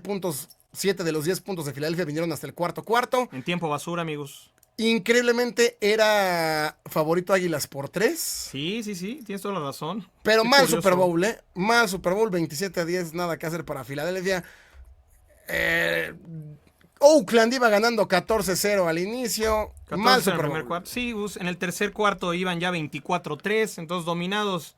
Speaker 1: de los 10 puntos de Filadelfia vinieron hasta el cuarto.
Speaker 2: En tiempo basura, amigos.
Speaker 1: Increíblemente era favorito Águilas por 3.
Speaker 2: Sí, tienes toda la razón.
Speaker 1: Pero
Speaker 2: Qué
Speaker 1: mal
Speaker 2: curioso.
Speaker 1: Super Bowl, ¿eh? Mal Super Bowl, 27-10, nada que hacer para Filadelfia. Oakland iba ganando 14-0 al inicio.
Speaker 2: 14
Speaker 1: Mal
Speaker 2: en el
Speaker 1: Super
Speaker 2: primer
Speaker 1: Bowl.
Speaker 2: cuarto. Sí, Gus, en el tercer cuarto iban ya 24-3, entonces dominados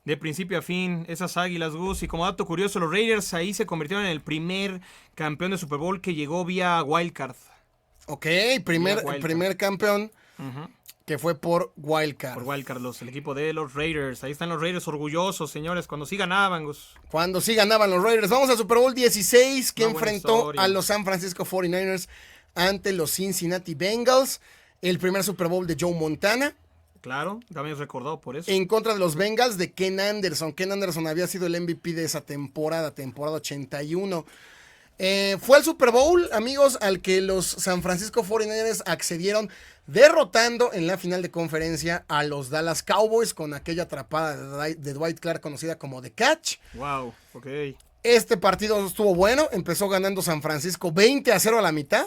Speaker 2: de principio a fin esas Águilas, Gus. Y como dato curioso, los Raiders ahí se convirtieron en el primer campeón de Super Bowl que llegó vía Wildcard.
Speaker 1: Ok,
Speaker 2: Wildcard.
Speaker 1: primer campeón
Speaker 2: Ujú.
Speaker 1: que fue por Wildcard.
Speaker 2: Por Wildcard, el equipo de los Raiders. Ahí están los Raiders orgullosos, señores, cuando sí ganaban, Gus.
Speaker 1: Cuando sí ganaban los Raiders. Vamos al Super Bowl 16 que
Speaker 2: Una buena
Speaker 1: enfrentó
Speaker 2: historia.
Speaker 1: a los San Francisco 49ers ante los Cincinnati Bengals. El primer Super Bowl de Joe Montana
Speaker 2: Claro, también es recordado por eso.
Speaker 1: en contra de los Bengals de Ken Anderson. Ken Anderson había sido el MVP de esa temporada 81. Fue el Super Bowl, amigos, al que los San Francisco 49ers accedieron derrotando en la final de conferencia a los Dallas Cowboys con aquella atrapada de Dwight Clark conocida como The Catch.
Speaker 2: Wow, ok.
Speaker 1: Este partido estuvo bueno, empezó ganando San Francisco 20-0 a la mitad.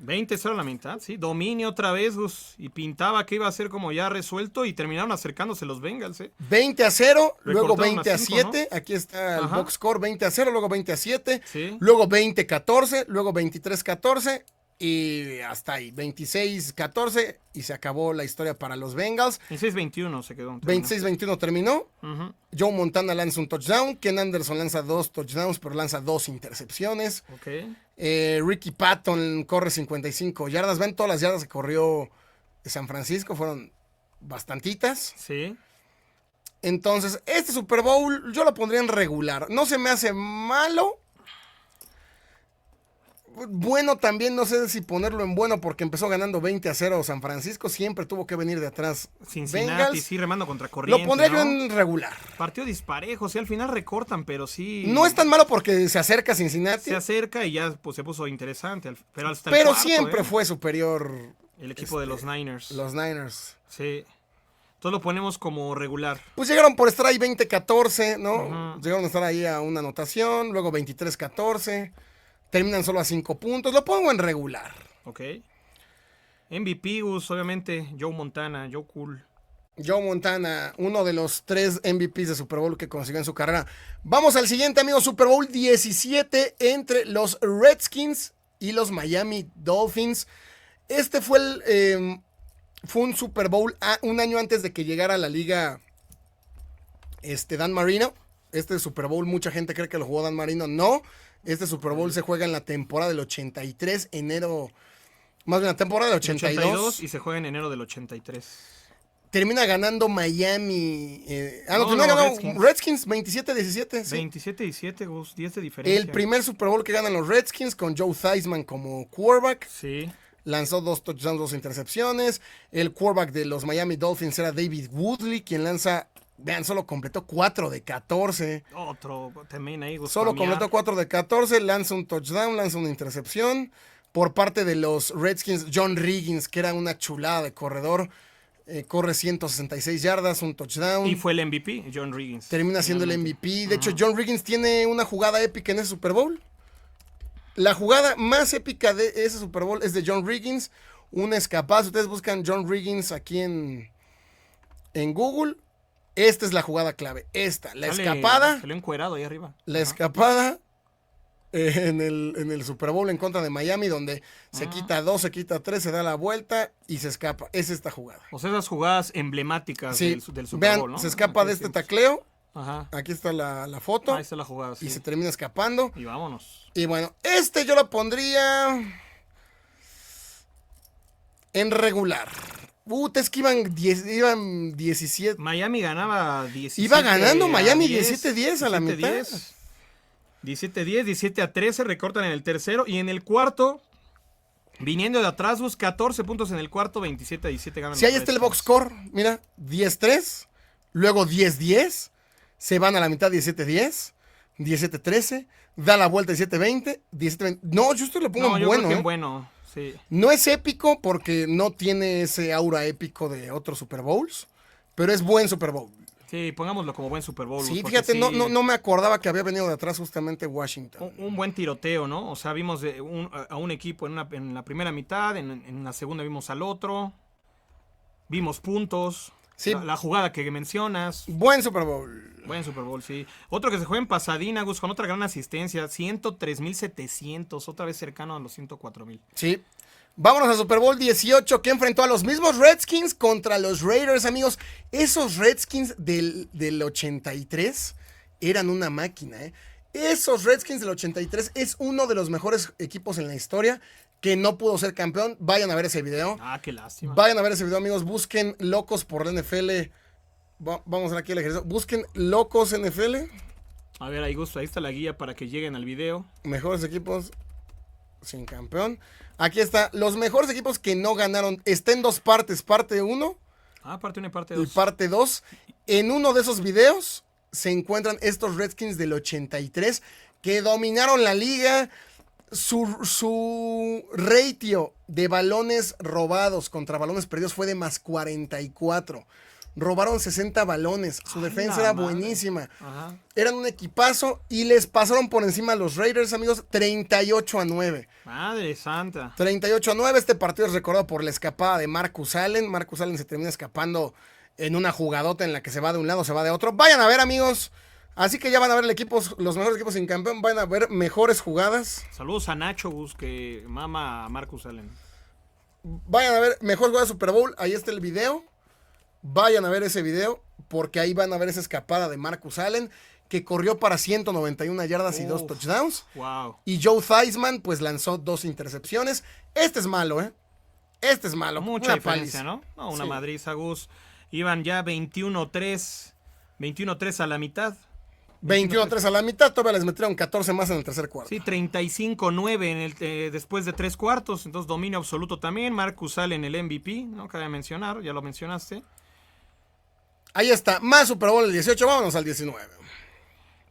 Speaker 2: 20-0 a la mitad, sí. Dominio otra vez, Gus. Y pintaba que iba a ser como ya resuelto y terminaron acercándose los Bengals,
Speaker 1: 20-0, luego
Speaker 2: Recortaron a
Speaker 1: 20-7,
Speaker 2: ¿no?
Speaker 1: aquí está el
Speaker 2: Ajá.
Speaker 1: box score, 20-0, luego 20-7,
Speaker 2: Sí.
Speaker 1: luego 20-14, luego 23-14 y hasta ahí, 26-14 y se acabó la historia para los Bengals.
Speaker 2: 26-21 se quedó.
Speaker 1: 26-21 terminó,
Speaker 2: Ujú.
Speaker 1: Joe Montana lanza un touchdown, Ken Anderson lanza 2 touchdowns, pero lanza 2 intercepciones.
Speaker 2: Ok.
Speaker 1: Ricky Patton corre 55 yardas, ven todas las yardas que corrió San Francisco, fueron bastantitas.
Speaker 2: Sí.
Speaker 1: Entonces, este Super Bowl yo lo pondría en regular. No se me hace malo. Bueno, también no sé si ponerlo en bueno porque empezó ganando 20-0 San Francisco. Siempre tuvo que venir de atrás
Speaker 2: Cincinnati,
Speaker 1: Bengals.
Speaker 2: sí, remando contra corriente.
Speaker 1: Lo pondría
Speaker 2: ¿no?
Speaker 1: yo en regular.
Speaker 2: Partido disparejo, sí, al final recortan, pero sí.
Speaker 1: No es tan malo porque se acerca Cincinnati.
Speaker 2: Se acerca y ya pues, se puso interesante. Pero hasta el
Speaker 1: Pero
Speaker 2: cuarto,
Speaker 1: siempre fue superior
Speaker 2: el equipo de los Niners.
Speaker 1: los Niners.
Speaker 2: Sí. Entonces lo ponemos como regular.
Speaker 1: Pues llegaron por estar ahí 20-14, ¿no?
Speaker 2: Ujú.
Speaker 1: Llegaron a estar ahí a una anotación, luego 23-14. Terminan solo a 5 puntos. Lo pongo en regular.
Speaker 2: Ok. MVP, Gus, obviamente. Joe Montana, Joe Cool.
Speaker 1: Joe Montana, uno de los 3 MVPs de Super Bowl que consiguió en su carrera. Vamos al siguiente, amigos. Super Bowl 17 entre los Redskins y los Miami Dolphins. Este fue un Super Bowl un año antes de que llegara a la liga Dan Marino. Este Super Bowl mucha gente cree que lo jugó Dan Marino. No, este Super Bowl se juega en la temporada del 83, enero, más bien la temporada del 82.
Speaker 2: Y se juega en enero del 83.
Speaker 1: Termina ganando Miami.
Speaker 2: No,
Speaker 1: termina ganando
Speaker 2: Redskins.
Speaker 1: Redskins 27-17. Sí.
Speaker 2: 27-17, Gus, 10 de diferencia.
Speaker 1: El primer Super Bowl que ganan los Redskins con Joe Theismann como quarterback.
Speaker 2: Sí.
Speaker 1: Lanzó 2 touchdowns, 2 intercepciones. El quarterback de los Miami Dolphins era David Woodley, quien lanza, vean, solo completó 4 de 14.
Speaker 2: Otro también ahí, Gus.
Speaker 1: Solo
Speaker 2: familiar.
Speaker 1: completó 4 de 14, lanza un touchdown, lanza una intercepción. Por parte de los Redskins, John Riggins, que era una chulada de corredor, corre 166 yardas, un touchdown.
Speaker 2: Y fue el MVP, John Riggins.
Speaker 1: Termina siendo el MVP. De hecho, John Riggins tiene una jugada épica en ese Super Bowl. La jugada más épica de ese Super Bowl es de John Riggins. Una escapada. Si ustedes buscan John Riggins aquí en Google, esta es la jugada clave. La escapada.
Speaker 2: Salió encuerado ahí arriba.
Speaker 1: La escapada en el Super Bowl en contra de Miami, donde se quita 2, se quita 3, se da la vuelta y se escapa. Es esta jugada.
Speaker 2: O sea, esas jugadas emblemáticas
Speaker 1: Sí,
Speaker 2: del Super
Speaker 1: vean,
Speaker 2: Bowl, ¿no?
Speaker 1: se escapa de este
Speaker 2: Aquellos
Speaker 1: tacleo.
Speaker 2: Ajá.
Speaker 1: Aquí está la foto.
Speaker 2: Ahí está la jugada, sí.
Speaker 1: Y se termina escapando.
Speaker 2: Y vámonos.
Speaker 1: Y bueno, yo lo pondría en regular. Es que iban 17.
Speaker 2: Miami ganaba 17.
Speaker 1: Iba ganando Miami
Speaker 2: 10,
Speaker 1: 17-10 a la mitad.
Speaker 2: 17-10, 17-13, recortan en el tercero. Y en el cuarto, viniendo de atrás, 14 puntos en el cuarto, 27-17 ganan.
Speaker 1: Si ahí está el box score, mira, 10-3, luego 10-10, se van a la mitad 17-10, 17-13, da la vuelta 17-20, 17-20. No, yo esto lo pongo
Speaker 2: No,
Speaker 1: en
Speaker 2: yo
Speaker 1: bueno,
Speaker 2: creo que en bueno, sí.
Speaker 1: No es épico porque no tiene ese aura épico de otros Super Bowls, pero es buen Super Bowl.
Speaker 2: Sí, pongámoslo como buen Super Bowl.
Speaker 1: Sí,
Speaker 2: porque
Speaker 1: fíjate,
Speaker 2: sí,
Speaker 1: no me acordaba que había venido de atrás justamente Washington.
Speaker 2: un buen tiroteo, ¿no? O sea, vimos a un equipo en la primera mitad, en la segunda vimos al otro, vimos puntos,
Speaker 1: Sí.
Speaker 2: la jugada que mencionas.
Speaker 1: Buen Super Bowl.
Speaker 2: Buen Super Bowl, sí. Otro que se juega en Pasadena, Gus, con otra gran asistencia, 103,700, otra vez cercano a los 104,000.
Speaker 1: Sí. Vámonos al Super Bowl 18 que enfrentó a los mismos Redskins contra los Raiders, amigos. Esos Redskins del 83 eran una máquina, ¿eh? Esos Redskins del 83 es uno de los mejores equipos en la historia que no pudo ser campeón. Vayan a ver ese video.
Speaker 2: Ah, qué lástima.
Speaker 1: Vayan a ver ese video, amigos. Busquen Locos por la NFL. Vamos a ver aquí el ejercicio. Busquen Locos NFL.
Speaker 2: A ver, ahí, Gus, ahí está la guía para que lleguen al video.
Speaker 1: Mejores equipos sin campeón. Aquí está, los mejores equipos que no ganaron. Está en dos partes, parte 1
Speaker 2: parte 1 y parte
Speaker 1: y
Speaker 2: 2.
Speaker 1: parte 2. En uno de esos videos se encuentran estos Redskins del 83 que dominaron la liga. Su ratio de balones robados contra balones perdidos fue de más 44. Robaron 60 balones. Su defensa era buenísima.
Speaker 2: Ajá.
Speaker 1: Eran un equipazo y les pasaron por encima a los Raiders, amigos, 38-9.
Speaker 2: Madre santa.
Speaker 1: 38-9. Este partido es recordado por la escapada de Marcus Allen. Marcus Allen se termina escapando en una jugadota en la que se va de un lado, se va de otro. Vayan a ver, amigos. Así que ya van a ver los mejores equipos sin campeón. Van a ver mejores jugadas.
Speaker 2: Saludos a Nacho, Gus, que mama a Marcus Allen.
Speaker 1: Vayan a ver mejor jugada de Super Bowl. Ahí está el video. Vayan a ver ese video porque ahí van a ver esa escapada de Marcus Allen que corrió para 191 yardas y 2 touchdowns.
Speaker 2: Wow.
Speaker 1: Y Joe Theismann pues lanzó 2 intercepciones. Este es malo, ¿eh? Este es malo.
Speaker 2: Mucha diferencia,
Speaker 1: paliza.
Speaker 2: ¿no? No, una
Speaker 1: Sí.
Speaker 2: madriza, Gus. Iban ya 21-3. 21-3 a la mitad.
Speaker 1: 21-3 a la mitad, todavía les metieron 14 más en el tercer cuarto.
Speaker 2: Sí, 35-9 después de 3 cuartos. Entonces, dominio absoluto también. Marcus Allen, el MVP, ¿no? Cabe mencionar, ya lo mencionaste.
Speaker 1: Ahí está, más Super Bowl el 18, vámonos al 19.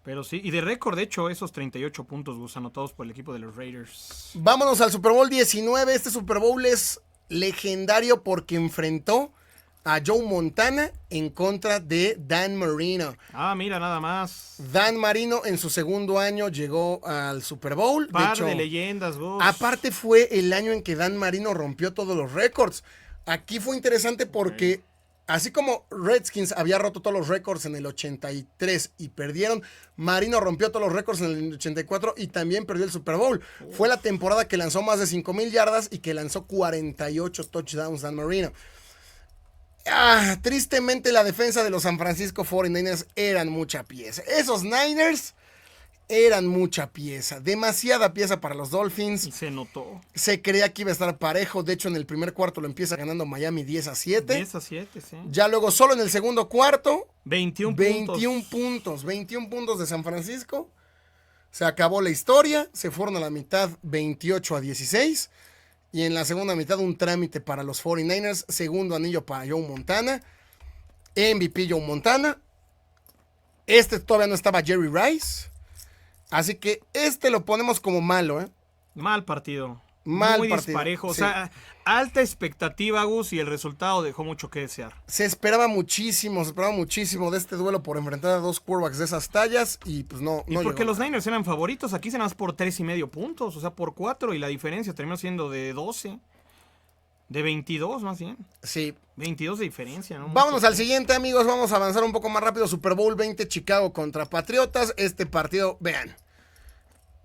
Speaker 2: Pero sí, y de récord, de hecho, esos 38 puntos, Gus, anotados por el equipo de los Raiders.
Speaker 1: Vámonos al Super Bowl 19. Este Super Bowl es legendario porque enfrentó a Joe Montana en contra de Dan Marino.
Speaker 2: Ah, mira, nada más.
Speaker 1: Dan Marino en su segundo año llegó al Super Bowl.
Speaker 2: Par de leyendas, Gus.
Speaker 1: Aparte fue el año en que Dan Marino rompió todos los récords. Aquí fue interesante porque así como Redskins había roto todos los récords en el 83 y perdieron, Marino rompió todos los récords en el 84 y también perdió el Super Bowl. Fue la temporada que lanzó más de 5,000 yardas y que lanzó 48 touchdowns Dan Marino. Tristemente la defensa de los San Francisco 49ers eran mucha pieza. Esos Niners eran mucha pieza, demasiada pieza para los Dolphins.
Speaker 2: Y se notó.
Speaker 1: Se creía que iba a estar parejo, de hecho en el primer cuarto lo empieza ganando Miami 10-7.
Speaker 2: 10-7, sí.
Speaker 1: Ya luego solo en el segundo cuarto,
Speaker 2: 21
Speaker 1: puntos. 21 puntos de San Francisco. Se acabó la historia, se fueron a la mitad 28-16. Y en la segunda mitad un trámite para los 49ers, segundo anillo para Joe Montana, MVP Joe Montana. Este todavía no estaba Jerry Rice, así que este lo ponemos como malo, ¿eh?
Speaker 2: Mal partido.
Speaker 1: Mal
Speaker 2: Muy
Speaker 1: partido,
Speaker 2: disparejo.
Speaker 1: sí.
Speaker 2: O sea, alta expectativa, Gus, y el resultado dejó mucho que desear.
Speaker 1: Se esperaba muchísimo de este duelo por enfrentar a dos quarterbacks de esas tallas y pues no
Speaker 2: Y porque
Speaker 1: llegó.
Speaker 2: los Niners eran favoritos, aquí se nada más por 3,5 puntos, o sea, por 4, y la diferencia terminó siendo de 12. De 22 más bien.
Speaker 1: Sí.
Speaker 2: 22 de diferencia, ¿no?
Speaker 1: Vámonos al siguiente, amigos. Vamos a avanzar un poco más rápido. Super Bowl 20, Chicago contra Patriotas. Este partido, vean.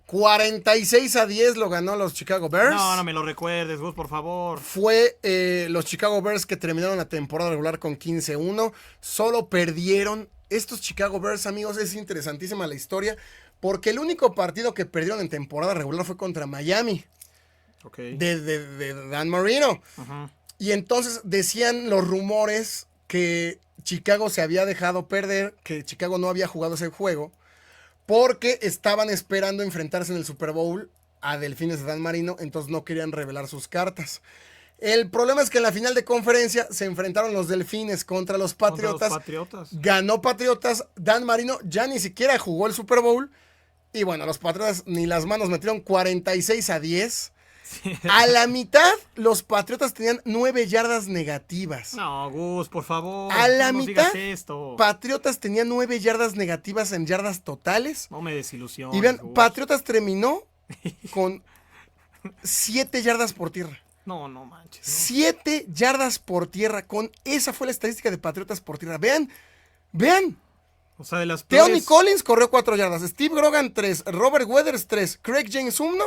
Speaker 1: 46-10 lo ganó los Chicago Bears.
Speaker 2: No me lo recuerdes, Gus, por favor.
Speaker 1: Fue los Chicago Bears que terminaron la temporada regular con 15-1. Solo perdieron. Estos Chicago Bears, amigos, es interesantísima la historia. Porque el único partido que perdieron en temporada regular fue contra Miami.
Speaker 2: Ok.
Speaker 1: De Dan Marino.
Speaker 2: Ajá.
Speaker 1: Y entonces decían los rumores que Chicago se había dejado perder, que Chicago no había jugado ese juego, porque estaban esperando enfrentarse en el Super Bowl a Delfines de Dan Marino, entonces no querían revelar sus cartas. El problema es que en la final de conferencia se enfrentaron los Delfines contra los Patriotas.
Speaker 2: Contra los Patriotas.
Speaker 1: Ganó Patriotas, Dan Marino ya ni siquiera jugó el Super Bowl Y bueno, los Patriotas ni las manos metieron 46-10. A la mitad, los Patriotas tenían 9 yardas negativas.
Speaker 2: No, Gus, por favor.
Speaker 1: A la
Speaker 2: no nos
Speaker 1: mitad,
Speaker 2: digas esto.
Speaker 1: Patriotas tenían 9 yardas negativas en yardas totales.
Speaker 2: No me desilusiones.
Speaker 1: Y vean,
Speaker 2: Gus.
Speaker 1: Patriotas terminó con 7 yardas por tierra.
Speaker 2: No manches.
Speaker 1: 7 yardas por tierra. Esa fue la estadística de Patriotas por tierra. Vean.
Speaker 2: O sea, de las
Speaker 1: Teoni
Speaker 2: peores...
Speaker 1: Collins corrió 4 yardas. Steve Grogan 3. Robert Weathers 3. Craig James 1.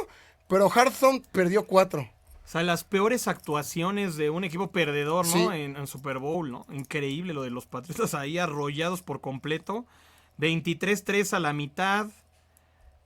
Speaker 1: Pero Hartson perdió 4.
Speaker 2: O sea, las peores actuaciones de un equipo perdedor, ¿no?
Speaker 1: Sí.
Speaker 2: En Super Bowl, ¿no? Increíble lo de los Patriotas ahí arrollados por completo. 23-3 a la mitad.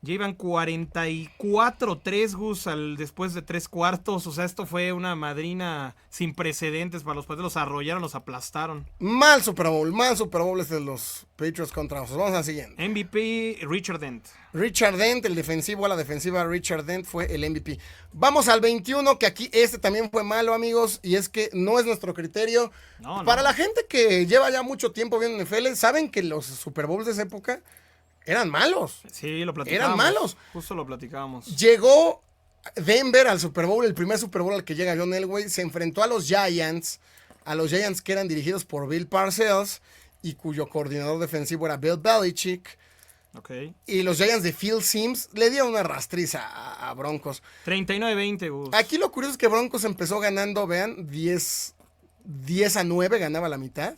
Speaker 2: Ya iban 44-3, Gus, después de 3 cuartos. O sea, esto fue una madrina sin precedentes para los Patriotas. Los arrollaron, los aplastaron.
Speaker 1: Mal Super Bowl es de los Patriots contra Osos. Vamos al siguiente.
Speaker 2: MVP, Richard Dent.
Speaker 1: Richard Dent, el defensivo a la defensiva, Richard Dent fue el MVP. Vamos al 21, que aquí también fue malo, amigos, y es que no es nuestro criterio.
Speaker 2: No.
Speaker 1: Para la gente que lleva ya mucho tiempo viendo NFL, saben que los Super Bowls de esa época eran malos.
Speaker 2: Sí, lo platicamos.
Speaker 1: Eran malos.
Speaker 2: Justo lo platicamos.
Speaker 1: Llegó Denver al Super Bowl, el primer Super Bowl al que llega John Elway, se enfrentó a los Giants que eran dirigidos por Bill Parcells y cuyo coordinador defensivo era Bill Belichick.
Speaker 2: Ok.
Speaker 1: Y los Giants de Phil Simms le dieron una rastriza a Broncos.
Speaker 2: 39-20, Gus.
Speaker 1: Aquí lo curioso es que Broncos empezó ganando, vean, 10-9, ganaba la mitad.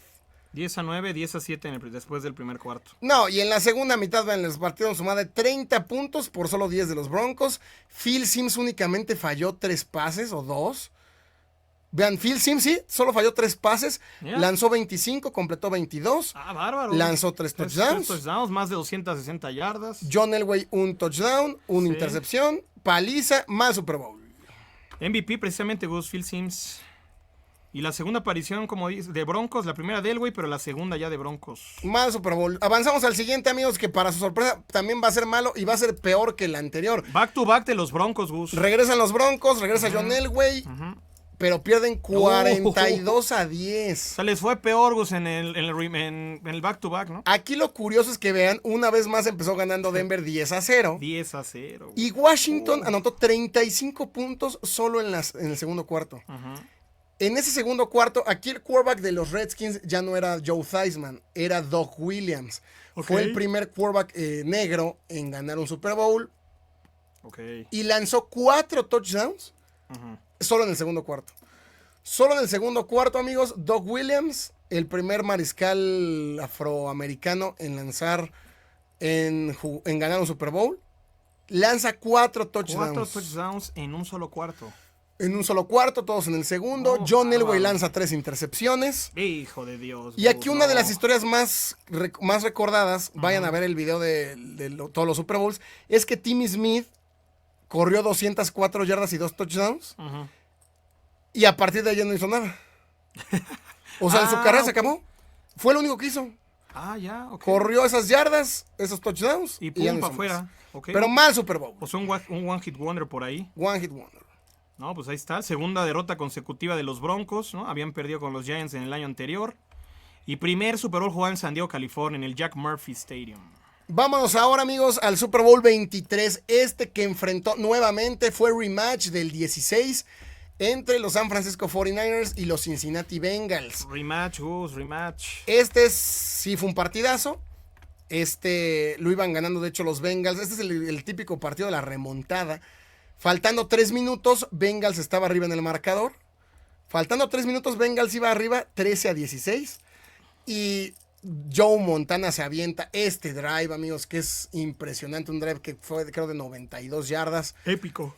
Speaker 2: 10-9, 10-7 después del primer cuarto.
Speaker 1: No, y en la segunda mitad, vean, les partieron su madre 30 puntos por solo 10 de los Broncos. Phil Simms únicamente falló 3 pases o 2. Vean, Phil Simms sí, solo falló 3 pases, lanzó 25, completó 22.
Speaker 2: Ah, bárbaro.
Speaker 1: Lanzó 3 touchdowns.
Speaker 2: 3 touchdowns, más de 260 yardas.
Speaker 1: John Elway, un touchdown, una intercepción, paliza, más Super Bowl.
Speaker 2: MVP precisamente Gus, Phil Simms. Y la segunda aparición, como dice, de Broncos, la primera de Elway, pero la segunda ya de Broncos.
Speaker 1: Más Super Bowl. Avanzamos al siguiente, amigos, que para su sorpresa también va a ser malo y va a ser peor que el anterior.
Speaker 2: Back to back de los Broncos, Gus.
Speaker 1: Regresan los Broncos, regresa John Elway, pero pierden 42-10.
Speaker 2: O sea, les fue peor, Gus, en el back to back, ¿no?
Speaker 1: Aquí lo curioso es que vean, una vez más empezó ganando Denver 10-0.
Speaker 2: 10-0.
Speaker 1: Y Washington anotó 35 puntos solo en el segundo cuarto. En ese segundo cuarto, aquí el quarterback de los Redskins ya no era Joe Theismann, era Doug Williams. Fue el primer quarterback negro en ganar un Super Bowl. Y lanzó 4 touchdowns solo en el segundo cuarto. Solo en el segundo cuarto, amigos, Doug Williams, el primer mariscal afroamericano en lanzar, en ganar un Super Bowl, lanza 4 touchdowns.
Speaker 2: 4 touchdowns en un solo cuarto.
Speaker 1: En un solo cuarto, todos en el segundo. John Elway lanza 3 intercepciones.
Speaker 2: Hijo de Dios.
Speaker 1: Y aquí una de las historias más recordadas, vayan a ver el video de todos los Super Bowls, es que Timmy Smith corrió 204 yardas y 2 touchdowns. Y a partir de ahí ya no hizo nada. O sea, en su carrera se acabó. Fue lo único que hizo. Corrió esas yardas, esos touchdowns.
Speaker 2: Y pum, para afuera.
Speaker 1: Pero mal Super Bowl.
Speaker 2: O sea, un one hit wonder por ahí.
Speaker 1: One hit wonder.
Speaker 2: No, pues ahí está. Segunda derrota consecutiva de los Broncos, ¿no? Habían perdido con los Giants en el año anterior. Y primer Super Bowl jugado en San Diego, California, en el Jack Murphy Stadium.
Speaker 1: Vámonos ahora, amigos, al Super Bowl 23. Este que enfrentó nuevamente fue rematch del 16 entre los San Francisco 49ers y los Cincinnati Bengals.
Speaker 2: Rematch, Gus, rematch.
Speaker 1: Sí fue un partidazo. Lo iban ganando, de hecho, los Bengals. Este es el típico partido de la remontada. Faltando 3 minutos, Bengals estaba arriba en el marcador. Faltando 3 minutos, Bengals iba arriba 13-16. Y Joe Montana se avienta este drive, amigos, que es impresionante. Un drive que fue, creo, de 92 yardas.
Speaker 2: Épico.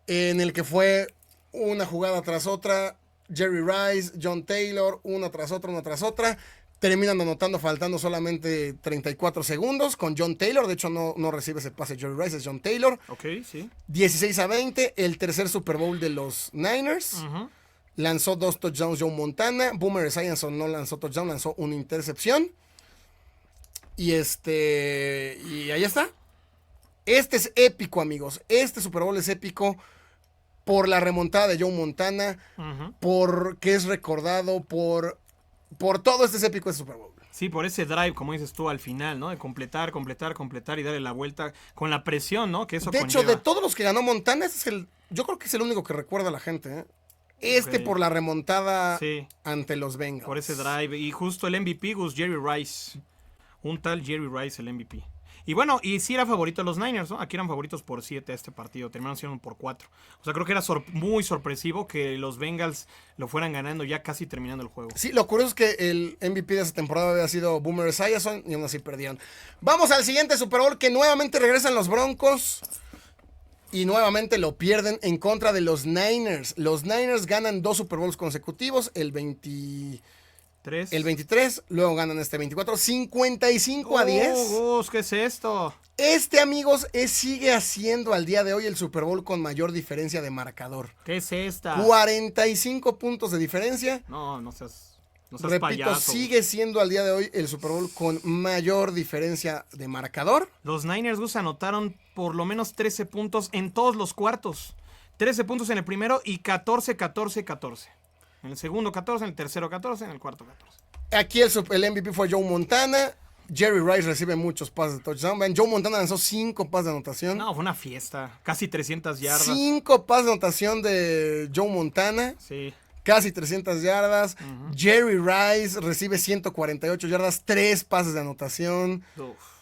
Speaker 1: En el que fue una jugada tras otra. Jerry Rice, John Taylor, una tras otra. Terminan anotando faltando solamente 34 segundos con John Taylor. De hecho, no recibe ese pase Jerry Rice, es John Taylor.
Speaker 2: Sí.
Speaker 1: 16-20, el tercer Super Bowl de los Niners. Lanzó 2 touchdowns Joe Montana. Boomer Esiason no lanzó touchdown, lanzó una intercepción. Y ahí está. Este es épico, amigos. Este Super Bowl es épico por la remontada de Joe Montana, porque es recordado por todo. Este es épico, este Super Bowl.
Speaker 2: Sí, por ese drive, como dices tú, al final, ¿no? De completar y darle la vuelta con la presión, ¿no? Que eso
Speaker 1: De hecho,
Speaker 2: conlleva.
Speaker 1: de todos los que ganó Montana, yo creo que es el único que recuerda a la gente, ¿eh?
Speaker 2: Ok.
Speaker 1: Por la remontada
Speaker 2: Sí,
Speaker 1: ante los Bengals.
Speaker 2: por ese drive. Y justo el MVP, Gus, Jerry Rice. Un tal Jerry Rice, el MVP. Y bueno, y sí era favorito de los Niners, ¿no? Aquí eran favoritos por 7 a este partido. Terminaron siendo por 4. O sea, creo que era muy sorpresivo que los Bengals lo fueran ganando ya casi terminando el juego.
Speaker 1: Sí, lo curioso es que el MVP de esa temporada había sido Boomer Esiason y aún así perdieron. Vamos al siguiente Super Bowl, que nuevamente regresan los Broncos y nuevamente lo pierden en contra de los Niners. Los Niners ganan 2 Super Bowls consecutivos, el 23, luego ganan este 24, 55-10.
Speaker 2: Gus, ¿qué es esto?
Speaker 1: Amigos, sigue haciendo al día de hoy el Super Bowl con mayor diferencia de marcador.
Speaker 2: ¿Qué es esta?
Speaker 1: 45 puntos de diferencia.
Speaker 2: No seas
Speaker 1: Repito,
Speaker 2: payaso.
Speaker 1: sigue siendo al día de hoy el Super Bowl con mayor diferencia de marcador.
Speaker 2: Los Niners, Gus, anotaron por lo menos 13 puntos en todos los cuartos. 13 puntos en el primero y 14. En el segundo 14, en el tercero 14, en el cuarto 14.
Speaker 1: Aquí el MVP fue Joe Montana. Jerry Rice recibe muchos pases de touchdown. Joe Montana lanzó 5 pases de anotación.
Speaker 2: No, fue una fiesta. Casi 300 yardas.
Speaker 1: 5 pases de anotación de Joe Montana.
Speaker 2: Sí.
Speaker 1: Casi 300 yardas. Jerry Rice recibe 148 yardas, 3 pases de anotación.
Speaker 2: Uf.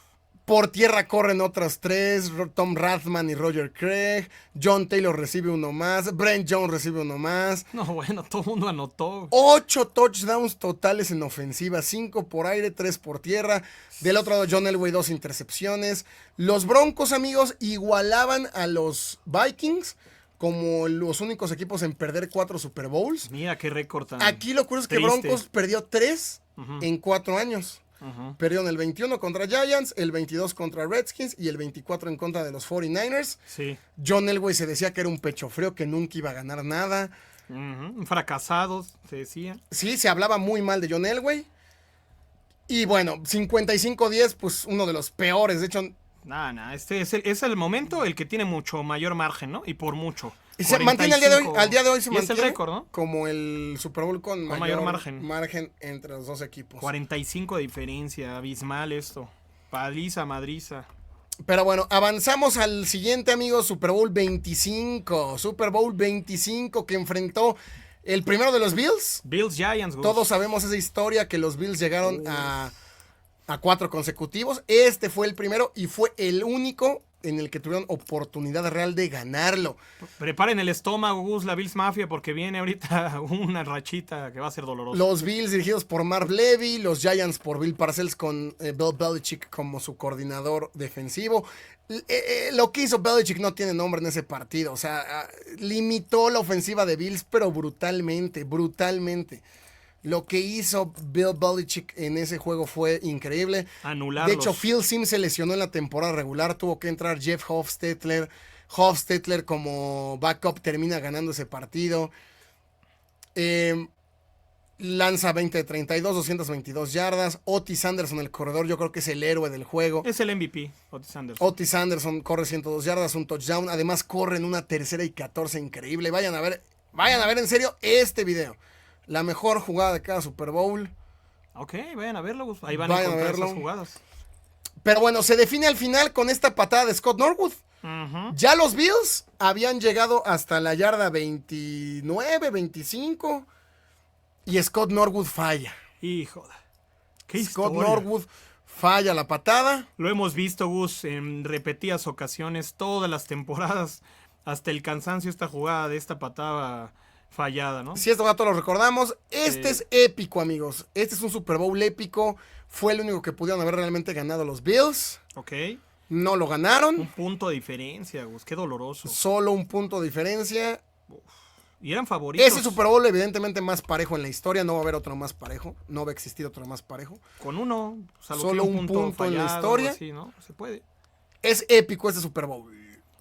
Speaker 1: Por tierra corren otras 3. Tom Rathman y Roger Craig. John Taylor recibe uno más. Brent Jones recibe uno más.
Speaker 2: No, bueno, todo el mundo anotó.
Speaker 1: 8 touchdowns totales en ofensiva. 5 por aire, 3 por tierra. Del otro lado, John Elway, 2 intercepciones. Los Broncos, amigos, igualaban a los Vikings como los únicos equipos en perder 4 Super Bowls.
Speaker 2: Mira qué récord tan
Speaker 1: Aquí lo curioso es que
Speaker 2: triste.
Speaker 1: Broncos perdió 3 en 4 años. Perdieron el 21 contra Giants, el 22 contra Redskins y el 24 en contra de los 49ers.
Speaker 2: Sí.
Speaker 1: John Elway se decía que era un pecho frío, que nunca iba a ganar nada.
Speaker 2: Fracasados, se decía.
Speaker 1: Sí, se hablaba muy mal de John Elway. Y bueno, 55-10, pues uno de los peores. De hecho,
Speaker 2: Nah, este es el momento el que tiene mucho mayor margen, ¿no? Y por mucho.
Speaker 1: y se mantiene al día de hoy.
Speaker 2: 45.
Speaker 1: Al día de hoy se
Speaker 2: Y es el
Speaker 1: mantiene
Speaker 2: récord, ¿no?
Speaker 1: como el Super Bowl con
Speaker 2: mayor
Speaker 1: margen entre los dos equipos.
Speaker 2: 45 de diferencia, abismal esto. Paliza, madriza.
Speaker 1: Pero bueno, avanzamos al siguiente, amigos, Super Bowl 25. Super Bowl 25 que enfrentó el primero de los Bills.
Speaker 2: Bills Giants, Gus.
Speaker 1: Todos sabemos esa historia que los Bills llegaron a 4 consecutivos. Este fue el primero y fue el único en el que tuvieron oportunidad real de ganarlo.
Speaker 2: Preparen el estómago, Gus, la Bills Mafia, porque viene ahorita una rachita que va a ser dolorosa.
Speaker 1: Los Bills dirigidos por Marv Levy, los Giants por Bill Parcells con Bill Belichick como su coordinador defensivo. Lo que hizo Belichick no tiene nombre en ese partido. O sea, limitó la ofensiva de Bills, pero brutalmente. Lo que hizo Bill Belichick en ese juego fue increíble.
Speaker 2: Anularlos.
Speaker 1: De hecho, Phil Simms se lesionó en la temporada regular. Tuvo que entrar Jeff Hofstetler. Hofstetler como backup termina ganando ese partido. Lanza 20 de 32, 222 yardas. Otis Anderson, el corredor, yo creo que es el héroe del juego.
Speaker 2: Es el MVP, Otis Anderson.
Speaker 1: Otis Anderson corre 102 yardas, un touchdown. Además, corre en una 3ª y 14 increíble. Vayan a ver en serio este video. La mejor jugada de cada Super Bowl.
Speaker 2: Ok, vayan a verlo, Gus. Ahí van
Speaker 1: Vayan
Speaker 2: a encontrar
Speaker 1: a verlo.
Speaker 2: esas jugadas.
Speaker 1: Pero bueno, se define al final con esta patada de Scott Norwood. Ya los Bills habían llegado hasta la yarda 29, 25. Y Scott Norwood falla.
Speaker 2: Hijo. Qué
Speaker 1: Scott
Speaker 2: historia.
Speaker 1: Norwood falla la patada.
Speaker 2: Lo hemos visto, Gus, en repetidas ocasiones, todas las temporadas, hasta el cansancio, esta jugada de esta patada fallada, ¿no?
Speaker 1: Si esto dato lo recordamos, es épico, amigos. Este es un Super Bowl épico. Fue el único que pudieron haber realmente ganado los Bills.
Speaker 2: Ok.
Speaker 1: No lo ganaron.
Speaker 2: Un punto de diferencia, Gus. Qué doloroso.
Speaker 1: Solo un punto de diferencia.
Speaker 2: Y eran favoritos.
Speaker 1: Ese Super Bowl evidentemente más parejo en la historia. No va a haber otro más parejo. No va a existir otro más parejo.
Speaker 2: Con uno.
Speaker 1: Solo un punto en la historia.
Speaker 2: Así, ¿no? Se puede.
Speaker 1: Es épico este Super Bowl.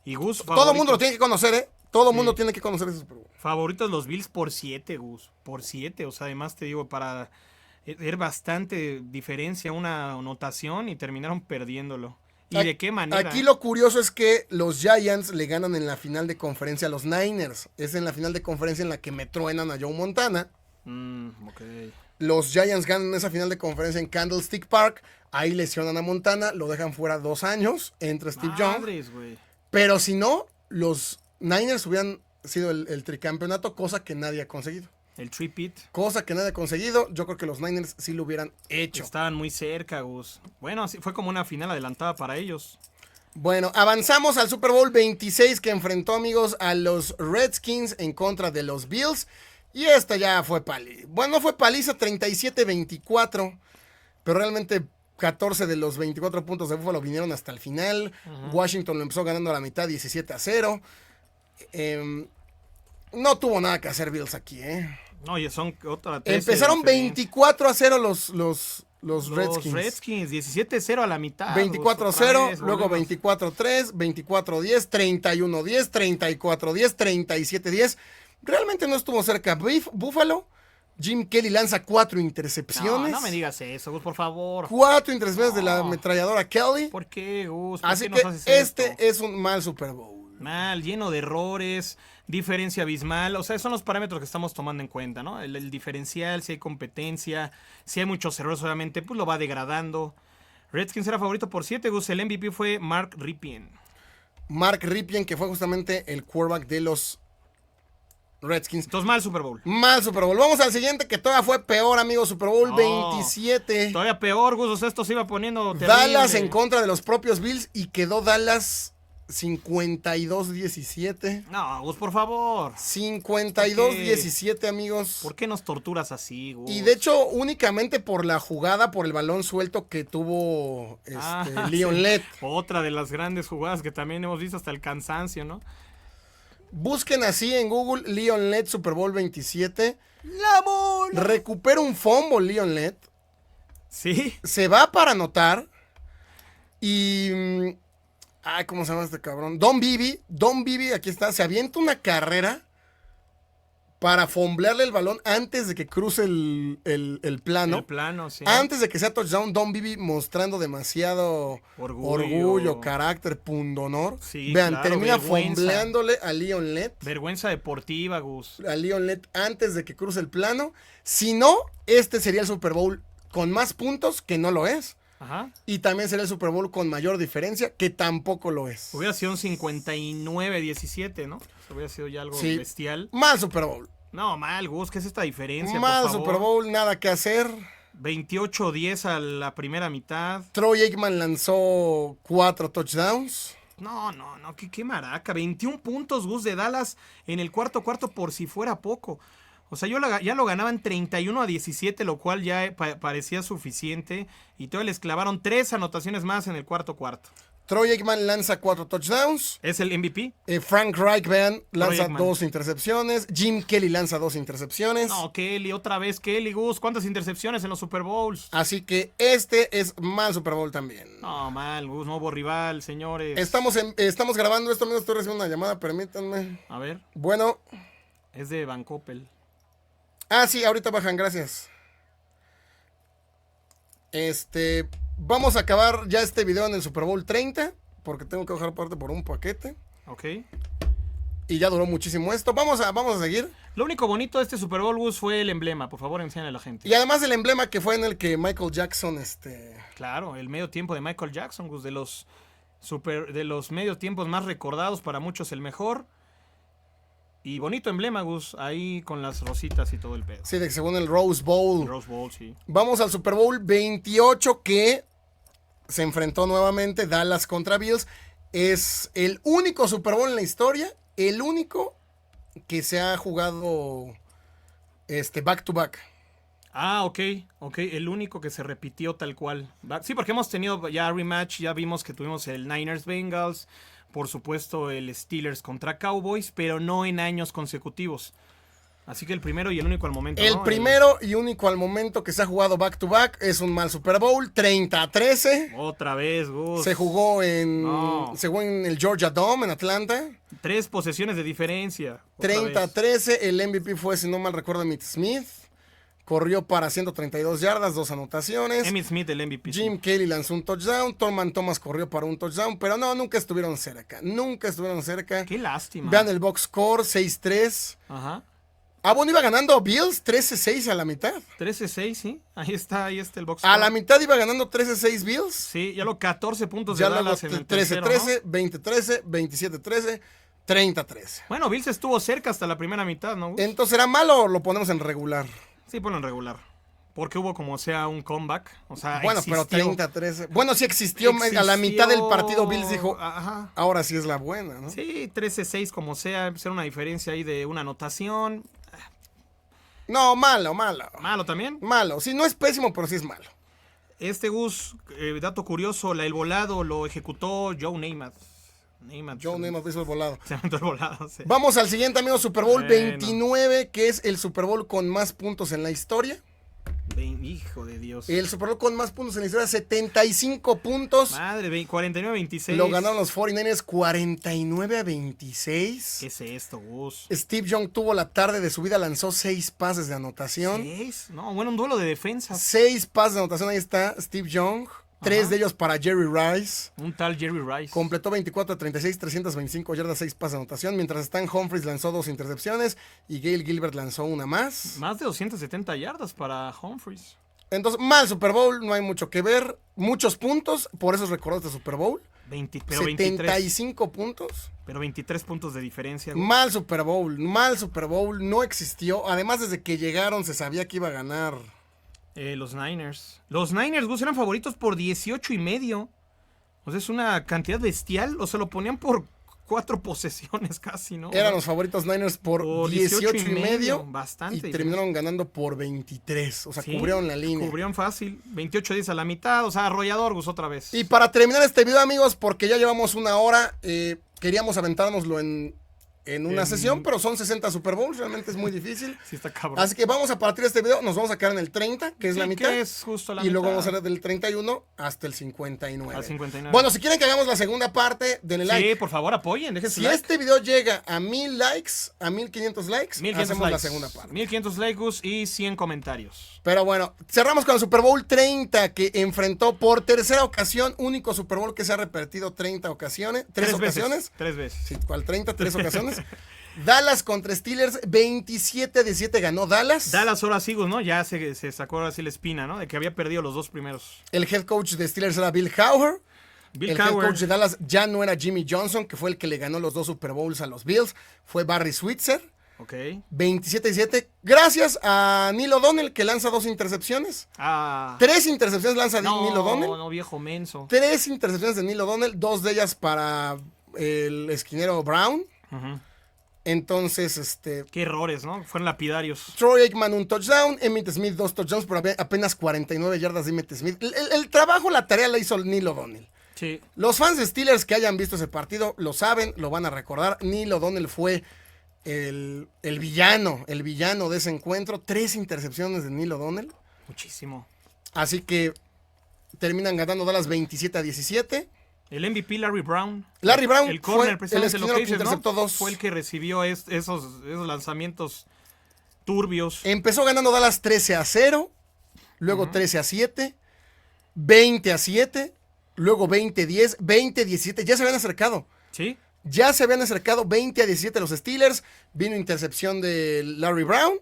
Speaker 2: Y Gus,
Speaker 1: todo el mundo lo tiene que conocer, ¿eh? Todo el mundo tiene que conocer ese Super Bowl.
Speaker 2: Favoritos los Bills por 7, Gus. Por 7. O sea, además te digo, para ver bastante diferencia, una anotación y terminaron perdiéndolo. ¿Y de qué manera?
Speaker 1: Aquí lo curioso es que los Giants le ganan en la final de conferencia a los Niners. Es en la final de conferencia en la que me truenan a Joe Montana.
Speaker 2: Ok.
Speaker 1: Los Giants ganan esa final de conferencia en Candlestick Park. Ahí lesionan a Montana, lo dejan fuera 2 años. Entra Steve Young.
Speaker 2: Madres, güey.
Speaker 1: Pero si no, los Niners hubieran sido el tricampeonato, cosa que nadie ha conseguido.
Speaker 2: El three-peat.
Speaker 1: Cosa que nadie ha conseguido. Yo creo que los Niners sí lo hubieran hecho.
Speaker 2: Estaban muy cerca, Gus. Bueno, sí, fue como una final adelantada para ellos.
Speaker 1: Bueno, avanzamos al Super Bowl 26 que enfrentó, amigos, a los Redskins en contra de los Bills. Y esta ya fue paliza. Bueno, no fue paliza, 37-24. Pero realmente 14 de los 24 puntos de Buffalo vinieron hasta el final. Washington lo empezó ganando a la mitad, 17-0. No tuvo nada que hacer Bills aquí, ¿eh?
Speaker 2: No, y son otra.
Speaker 1: Empezaron 24-0 los Redskins.
Speaker 2: Los Redskins, 17-0 a la mitad.
Speaker 1: 24-0, luego 24-3, 24-10, 31-10, 34-10, 37-10. Realmente no estuvo cerca. Buffalo, Jim Kelly lanza 4 intercepciones.
Speaker 2: No me digas eso, Gus, por favor.
Speaker 1: 4 intercepciones de la ametralladora Kelly.
Speaker 2: ¿Por qué, Gus?
Speaker 1: Así que este es un mal Super Bowl.
Speaker 2: Mal, lleno de errores, diferencia abismal. O sea, son los parámetros que estamos tomando en cuenta, ¿no? El diferencial, si hay competencia, si hay muchos errores, obviamente, pues lo va degradando. Redskins era favorito por 7, Gus. El MVP fue Mark Rypien.
Speaker 1: Mark Rypien, que fue justamente el quarterback de los Redskins.
Speaker 2: Entonces, mal Super Bowl.
Speaker 1: Mal Super Bowl. Vamos al siguiente, que todavía fue peor, amigo. Super Bowl 27.
Speaker 2: Todavía peor, Gus. O sea, esto se iba poniendo terrible.
Speaker 1: Dallas en contra de los propios Bills y quedó Dallas 52-17.
Speaker 2: No, Gus, por favor.
Speaker 1: 52-17, amigos.
Speaker 2: ¿Por qué nos torturas así, Gus?
Speaker 1: Y de hecho, únicamente por la jugada, por el balón suelto que tuvo Leon
Speaker 2: sí.
Speaker 1: Lett.
Speaker 2: Otra de las grandes jugadas que también hemos visto hasta el cansancio, ¿no?
Speaker 1: Busquen así en Google Leon Lett Super Bowl 27.
Speaker 2: ¡La bola!
Speaker 1: Recupera un fumble Leon Lett.
Speaker 2: Sí.
Speaker 1: Se va para anotar. Y... Ay, ¿cómo se llama este cabrón? Don Bibi, aquí está. Se avienta una carrera para fomblearle el balón antes de que cruce el plano.
Speaker 2: El plano, sí.
Speaker 1: Antes de que sea touchdown, Don Bibi mostrando demasiado orgullo, carácter, pundonor.
Speaker 2: Sí,
Speaker 1: vean,
Speaker 2: claro,
Speaker 1: termina
Speaker 2: vergüenza.
Speaker 1: fombleándole a Leon Lett.
Speaker 2: Vergüenza deportiva, Gus.
Speaker 1: A Leon Lett antes de que cruce el plano. Si no, este sería el Super Bowl con más puntos, que no lo es.
Speaker 2: Ajá.
Speaker 1: Y también sería el Super Bowl con mayor diferencia, que tampoco lo es.
Speaker 2: Hubiera sido un 59-17, ¿no? Eso hubiera sido ya algo bestial.
Speaker 1: Mal Super Bowl.
Speaker 2: No, mal, Gus. ¿Qué es esta diferencia?
Speaker 1: Mal
Speaker 2: por favor?
Speaker 1: Super Bowl, nada que hacer.
Speaker 2: 28-10 a la primera mitad.
Speaker 1: Troy Aikman lanzó 4 touchdowns.
Speaker 2: No, qué maraca. 21 puntos, Gus, de Dallas en el cuarto por si fuera poco. O sea, ya lo ganaban 31-17, lo cual ya parecía suficiente. Y todavía les clavaron 3 anotaciones más en el cuarto.
Speaker 1: Troy Aikman lanza 4 touchdowns.
Speaker 2: ¿Es el MVP?
Speaker 1: Frank Reich, vean, lanza 2 intercepciones. Jim Kelly lanza 2 intercepciones.
Speaker 2: No, Kelly, otra vez Kelly, Gus. ¿Cuántas intercepciones en los Super Bowls?
Speaker 1: Así que este es mal Super Bowl también.
Speaker 2: No, mal, Gus, nuevo rival, señores.
Speaker 1: Estamos grabando esto, amigos. Estoy recibiendo una llamada, permítanme.
Speaker 2: A ver.
Speaker 1: Bueno.
Speaker 2: Es de Van Coppel.
Speaker 1: Ah, sí, ahorita bajan, gracias. Vamos a acabar ya este video en el Super Bowl 30, porque tengo que bajar parte por un paquete.
Speaker 2: Ok.
Speaker 1: Y ya duró muchísimo esto. Vamos a seguir.
Speaker 2: Lo único bonito de este Super Bowl, Gus, fue el emblema. Por favor, enséñale a la gente.
Speaker 1: Y además el emblema que fue en el que Michael Jackson,
Speaker 2: Claro, el medio tiempo de Michael Jackson, Gus, de los medio tiempos más recordados, para muchos el mejor. Y bonito emblema, Gus, ahí con las rositas y todo el pedo.
Speaker 1: Sí, de que según el Rose Bowl.
Speaker 2: Rose Bowl, sí.
Speaker 1: Vamos al Super Bowl 28 que se enfrentó nuevamente Dallas contra Bills. Es el único Super Bowl en la historia, el único que se ha jugado back to back.
Speaker 2: Ah, ok, el único que se repitió tal cual. Sí, porque hemos tenido ya rematch, ya vimos que tuvimos el Niners Bengals, por supuesto el Steelers contra Cowboys, pero no en años consecutivos. Así que el primero y el único al momento.
Speaker 1: El primero y único al momento que se ha jugado back to back es un mal Super Bowl, 30-13.
Speaker 2: Otra vez, Gus.
Speaker 1: Se jugó en el Georgia Dome en Atlanta.
Speaker 2: 3 posesiones de diferencia.
Speaker 1: 30-13, el MVP fue, si no mal recuerdo, Emmitt Smith. Corrió para 132 yardas, 2 anotaciones.
Speaker 2: Emmitt Smith, el MVP.
Speaker 1: Jim Kelly lanzó un touchdown. Thurman Thomas corrió para un touchdown. Pero no, nunca estuvieron cerca.
Speaker 2: Qué lástima.
Speaker 1: Vean el box score, 6-3.
Speaker 2: Ajá.
Speaker 1: bueno, iba ganando Bills 13-6 a la mitad.
Speaker 2: 13-6, sí. Ahí está el box.
Speaker 1: A la mitad iba ganando 13-6 Bills.
Speaker 2: Sí, ya los 14 puntos
Speaker 1: Ya
Speaker 2: de
Speaker 1: luego
Speaker 2: Dallas en el tercero,
Speaker 1: 13-13,
Speaker 2: ¿no?
Speaker 1: 20-13, 27-13, 30-13.
Speaker 2: Bueno, Bills estuvo cerca hasta la primera mitad, ¿no?
Speaker 1: Entonces, ¿era malo o lo ponemos en regular?
Speaker 2: Sí, ponlo en regular. Porque hubo como sea un comeback. O sea,
Speaker 1: Bueno,
Speaker 2: existió.
Speaker 1: pero 30-13. Bueno, sí existió. A la mitad del partido Bills dijo,
Speaker 2: Ajá.
Speaker 1: ahora sí es la buena, ¿no?
Speaker 2: Sí, 13-6 como sea, ser una diferencia ahí de una anotación.
Speaker 1: No, malo, malo.
Speaker 2: Malo también.
Speaker 1: Malo. Sí, no es pésimo, pero sí es malo.
Speaker 2: Gus, dato curioso, el volado lo ejecutó Joe Namath.
Speaker 1: Joe Namath hizo el volado.
Speaker 2: Se aventó el volado, sí.
Speaker 1: Vamos al siguiente, amigo, Super Bowl
Speaker 2: Bueno.
Speaker 1: 29, que es el Super Bowl con más puntos en la historia.
Speaker 2: Hijo de Dios.
Speaker 1: El Super Bowl con más puntos en la historia, 75 puntos.
Speaker 2: Madre, 49-26.
Speaker 1: Lo ganaron los 49ers 49-26.
Speaker 2: ¿Qué es esto, Gus?
Speaker 1: Steve Young tuvo la tarde de su vida, lanzó 6 pases de anotación.
Speaker 2: ¿6? No, bueno, un duelo de defensa.
Speaker 1: 6 pases de anotación, ahí está Steve Young. 3 de ellos para Jerry Rice.
Speaker 2: Un tal Jerry Rice.
Speaker 1: Completó 24 de 36, 325 yardas, 6 pases de anotación. Mientras Stan Humphries lanzó 2 intercepciones y Gail Gilbert lanzó una más.
Speaker 2: Más de 270 yardas para Humphries.
Speaker 1: Entonces, mal Super Bowl, no hay mucho que ver. Muchos puntos, por eso recordó este Super Bowl. 75 puntos.
Speaker 2: Pero 23 puntos de diferencia.
Speaker 1: Mal Super Bowl, no existió. Además, desde que llegaron se sabía que iba a ganar.
Speaker 2: Los Niners. Los Niners, Gus, eran favoritos por 18.5. O sea, es una cantidad bestial. O se lo ponían por 4 posesiones casi, ¿no?
Speaker 1: Eran los favoritos Niners por 18.5.
Speaker 2: Bastante.
Speaker 1: Y terminaron ganando por 23. O sea,
Speaker 2: Sí,
Speaker 1: cubrieron la línea.
Speaker 2: Cubrieron fácil. 28-10 a la mitad. O sea, arrollador, Gus, otra vez.
Speaker 1: Y para terminar este video, amigos, porque ya llevamos una hora, queríamos aventárnoslo en una sesión, pero son 60 Super Bowls, realmente es muy difícil.
Speaker 2: Sí, está cabrón.
Speaker 1: Así que vamos a partir de este video, nos vamos a quedar en el 30, que es la mitad.
Speaker 2: Que es justo la
Speaker 1: y luego
Speaker 2: mitad.
Speaker 1: vamos a ver del 31 hasta el 59.
Speaker 2: Al 59.
Speaker 1: Bueno, si quieren que hagamos la segunda parte, denle like.
Speaker 2: Sí, por favor, apoyen, dejen su
Speaker 1: Si
Speaker 2: like.
Speaker 1: este video llega a 1000 likes, a 1500 likes,
Speaker 2: 1500
Speaker 1: hacemos
Speaker 2: likes.
Speaker 1: la segunda parte.
Speaker 2: 1500 likes, Gus, y 100 comentarios.
Speaker 1: Pero bueno, cerramos con el Super Bowl 30, que enfrentó por tercera ocasión, único Super Bowl que se ha repetido 30 ocasiones. ¿Tres ocasiones?
Speaker 2: 3 veces.
Speaker 1: Sí, ¿cuál 30? 3 ocasiones. Dallas contra Steelers, 27-7 ganó Dallas.
Speaker 2: Dallas ahora sí, Gus, ¿no? Ya se sacó ahora sí la espina, ¿no? De que había perdido los 2 primeros.
Speaker 1: El head coach de Steelers era Bill Cowher. El head
Speaker 2: Cowher.
Speaker 1: coach de Dallas ya no era Jimmy Johnson, que fue el que le ganó los 2 Super Bowls a los Bills. Fue Barry Switzer.
Speaker 2: Ok.
Speaker 1: 27-7. Gracias a Neil O'Donnell, que lanza 2 intercepciones. 3 intercepciones lanza Neil O'Donnell.
Speaker 2: No, viejo menso.
Speaker 1: 3 intercepciones de Neil O'Donnell, 2 de ellas para el esquinero Brown. Entonces,
Speaker 2: Qué errores, ¿no? Fueron lapidarios.
Speaker 1: Troy Aikman un touchdown, Emmitt Smith 2 touchdowns, pero apenas 49 yardas de Emmitt Smith. El trabajo, la tarea la hizo Neil O'Donnell.
Speaker 2: Sí.
Speaker 1: Los fans de Steelers que hayan visto ese partido lo saben, lo van a recordar. Neil O'Donnell fue el villano de ese encuentro. 3 intercepciones de Neil O'Donnell.
Speaker 2: Muchísimo.
Speaker 1: Así que terminan ganando Dallas 27-17.
Speaker 2: El MVP Larry Brown.
Speaker 1: Larry Brown
Speaker 2: el
Speaker 1: fue
Speaker 2: corner,
Speaker 1: el
Speaker 2: precisamente lo
Speaker 1: esquinero
Speaker 2: que
Speaker 1: que
Speaker 2: dices, ¿no?
Speaker 1: interceptó 2.
Speaker 2: Fue el que recibió esos lanzamientos turbios.
Speaker 1: Empezó ganando Dallas 13-0, luego 13-7, 20-7, luego 20-10, 20-17. Ya se habían acercado.
Speaker 2: Sí.
Speaker 1: Ya se habían acercado 20-17 los Steelers. Vino intercepción de Larry Brown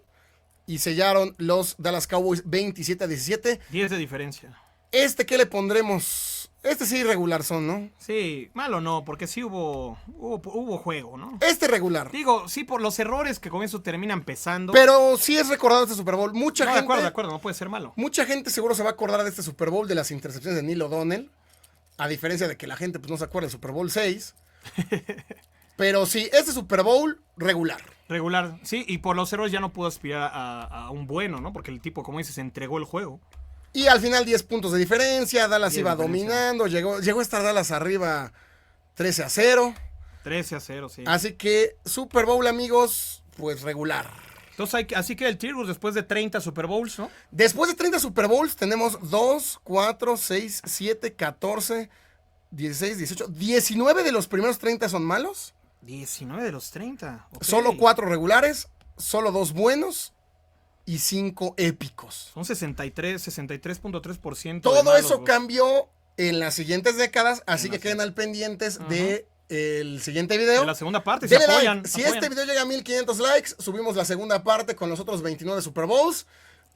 Speaker 1: y sellaron los Dallas Cowboys 27-17.
Speaker 2: 10 de diferencia.
Speaker 1: ¿Qué le pondremos? Sí regular son, ¿no?
Speaker 2: Sí, malo no, porque sí hubo juego, ¿no?
Speaker 1: Regular.
Speaker 2: Digo, sí, por los errores que con eso terminan pesando.
Speaker 1: Pero sí es recordado este Super Bowl.
Speaker 2: No, de acuerdo, no puede ser malo.
Speaker 1: Mucha gente seguro se va a acordar de este Super Bowl, de las intercepciones de Neil O'Donnell. A diferencia de que la gente pues, no se acuerda del Super Bowl 6. Pero sí, este Super Bowl regular.
Speaker 2: Regular, sí, y por los errores ya no pudo aspirar a un bueno, ¿no? Porque el tipo, como dices, entregó el juego.
Speaker 1: Y al final 10 puntos de diferencia, Dallas iba dominando, llegó a estar Dallas arriba 13-0.
Speaker 2: 13-0, sí.
Speaker 1: Así que Super Bowl, amigos, pues regular.
Speaker 2: Entonces, así que el Tigers después de 30 Super Bowls, ¿no?
Speaker 1: Después de 30 Super Bowls tenemos 2, 4, 6, 7, 14, 16, 18, 19 de los primeros 30 son malos.
Speaker 2: 19 de los 30. Okay.
Speaker 1: Solo 4 regulares, solo 2 buenos y 5 épicos.
Speaker 2: Son 63.3%.
Speaker 1: Todo eso cambió en las siguientes décadas, así que queden al pendientes de el siguiente video.
Speaker 2: De la segunda parte, se
Speaker 1: Denle
Speaker 2: apoyan.
Speaker 1: like. Si este video llega a 1500 likes, subimos la segunda parte con los otros 29 Super Bowls.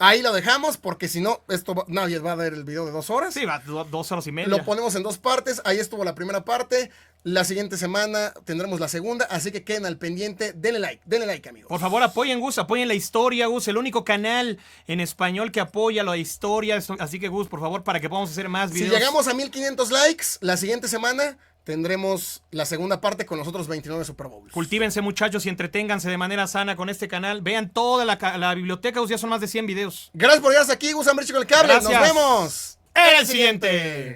Speaker 1: Ahí lo dejamos, porque si no, nadie va a ver el video de 2 horas.
Speaker 2: Sí, va 2 horas y media.
Speaker 1: Lo ponemos en 2 partes. Ahí estuvo la primera parte. La siguiente semana tendremos la segunda. Así que queden al pendiente. Denle like, amigos.
Speaker 2: Por favor, apoyen, Gus. Apoyen la historia, Gus. El único canal en español que apoya la historia. Así que, Gus, por favor, para que podamos hacer más videos.
Speaker 1: Si llegamos a 1500 likes, la siguiente semana tendremos la segunda parte con los otros 29 Super Bowls.
Speaker 2: Cultívense, muchachos, y entreténganse de manera sana con este canal. Vean toda la biblioteca, Gus. Ya son más de 100 videos.
Speaker 1: Gracias por llegar hasta aquí, Gus Ambriz con el cable.
Speaker 2: Gracias.
Speaker 1: Nos vemos
Speaker 2: En el siguiente.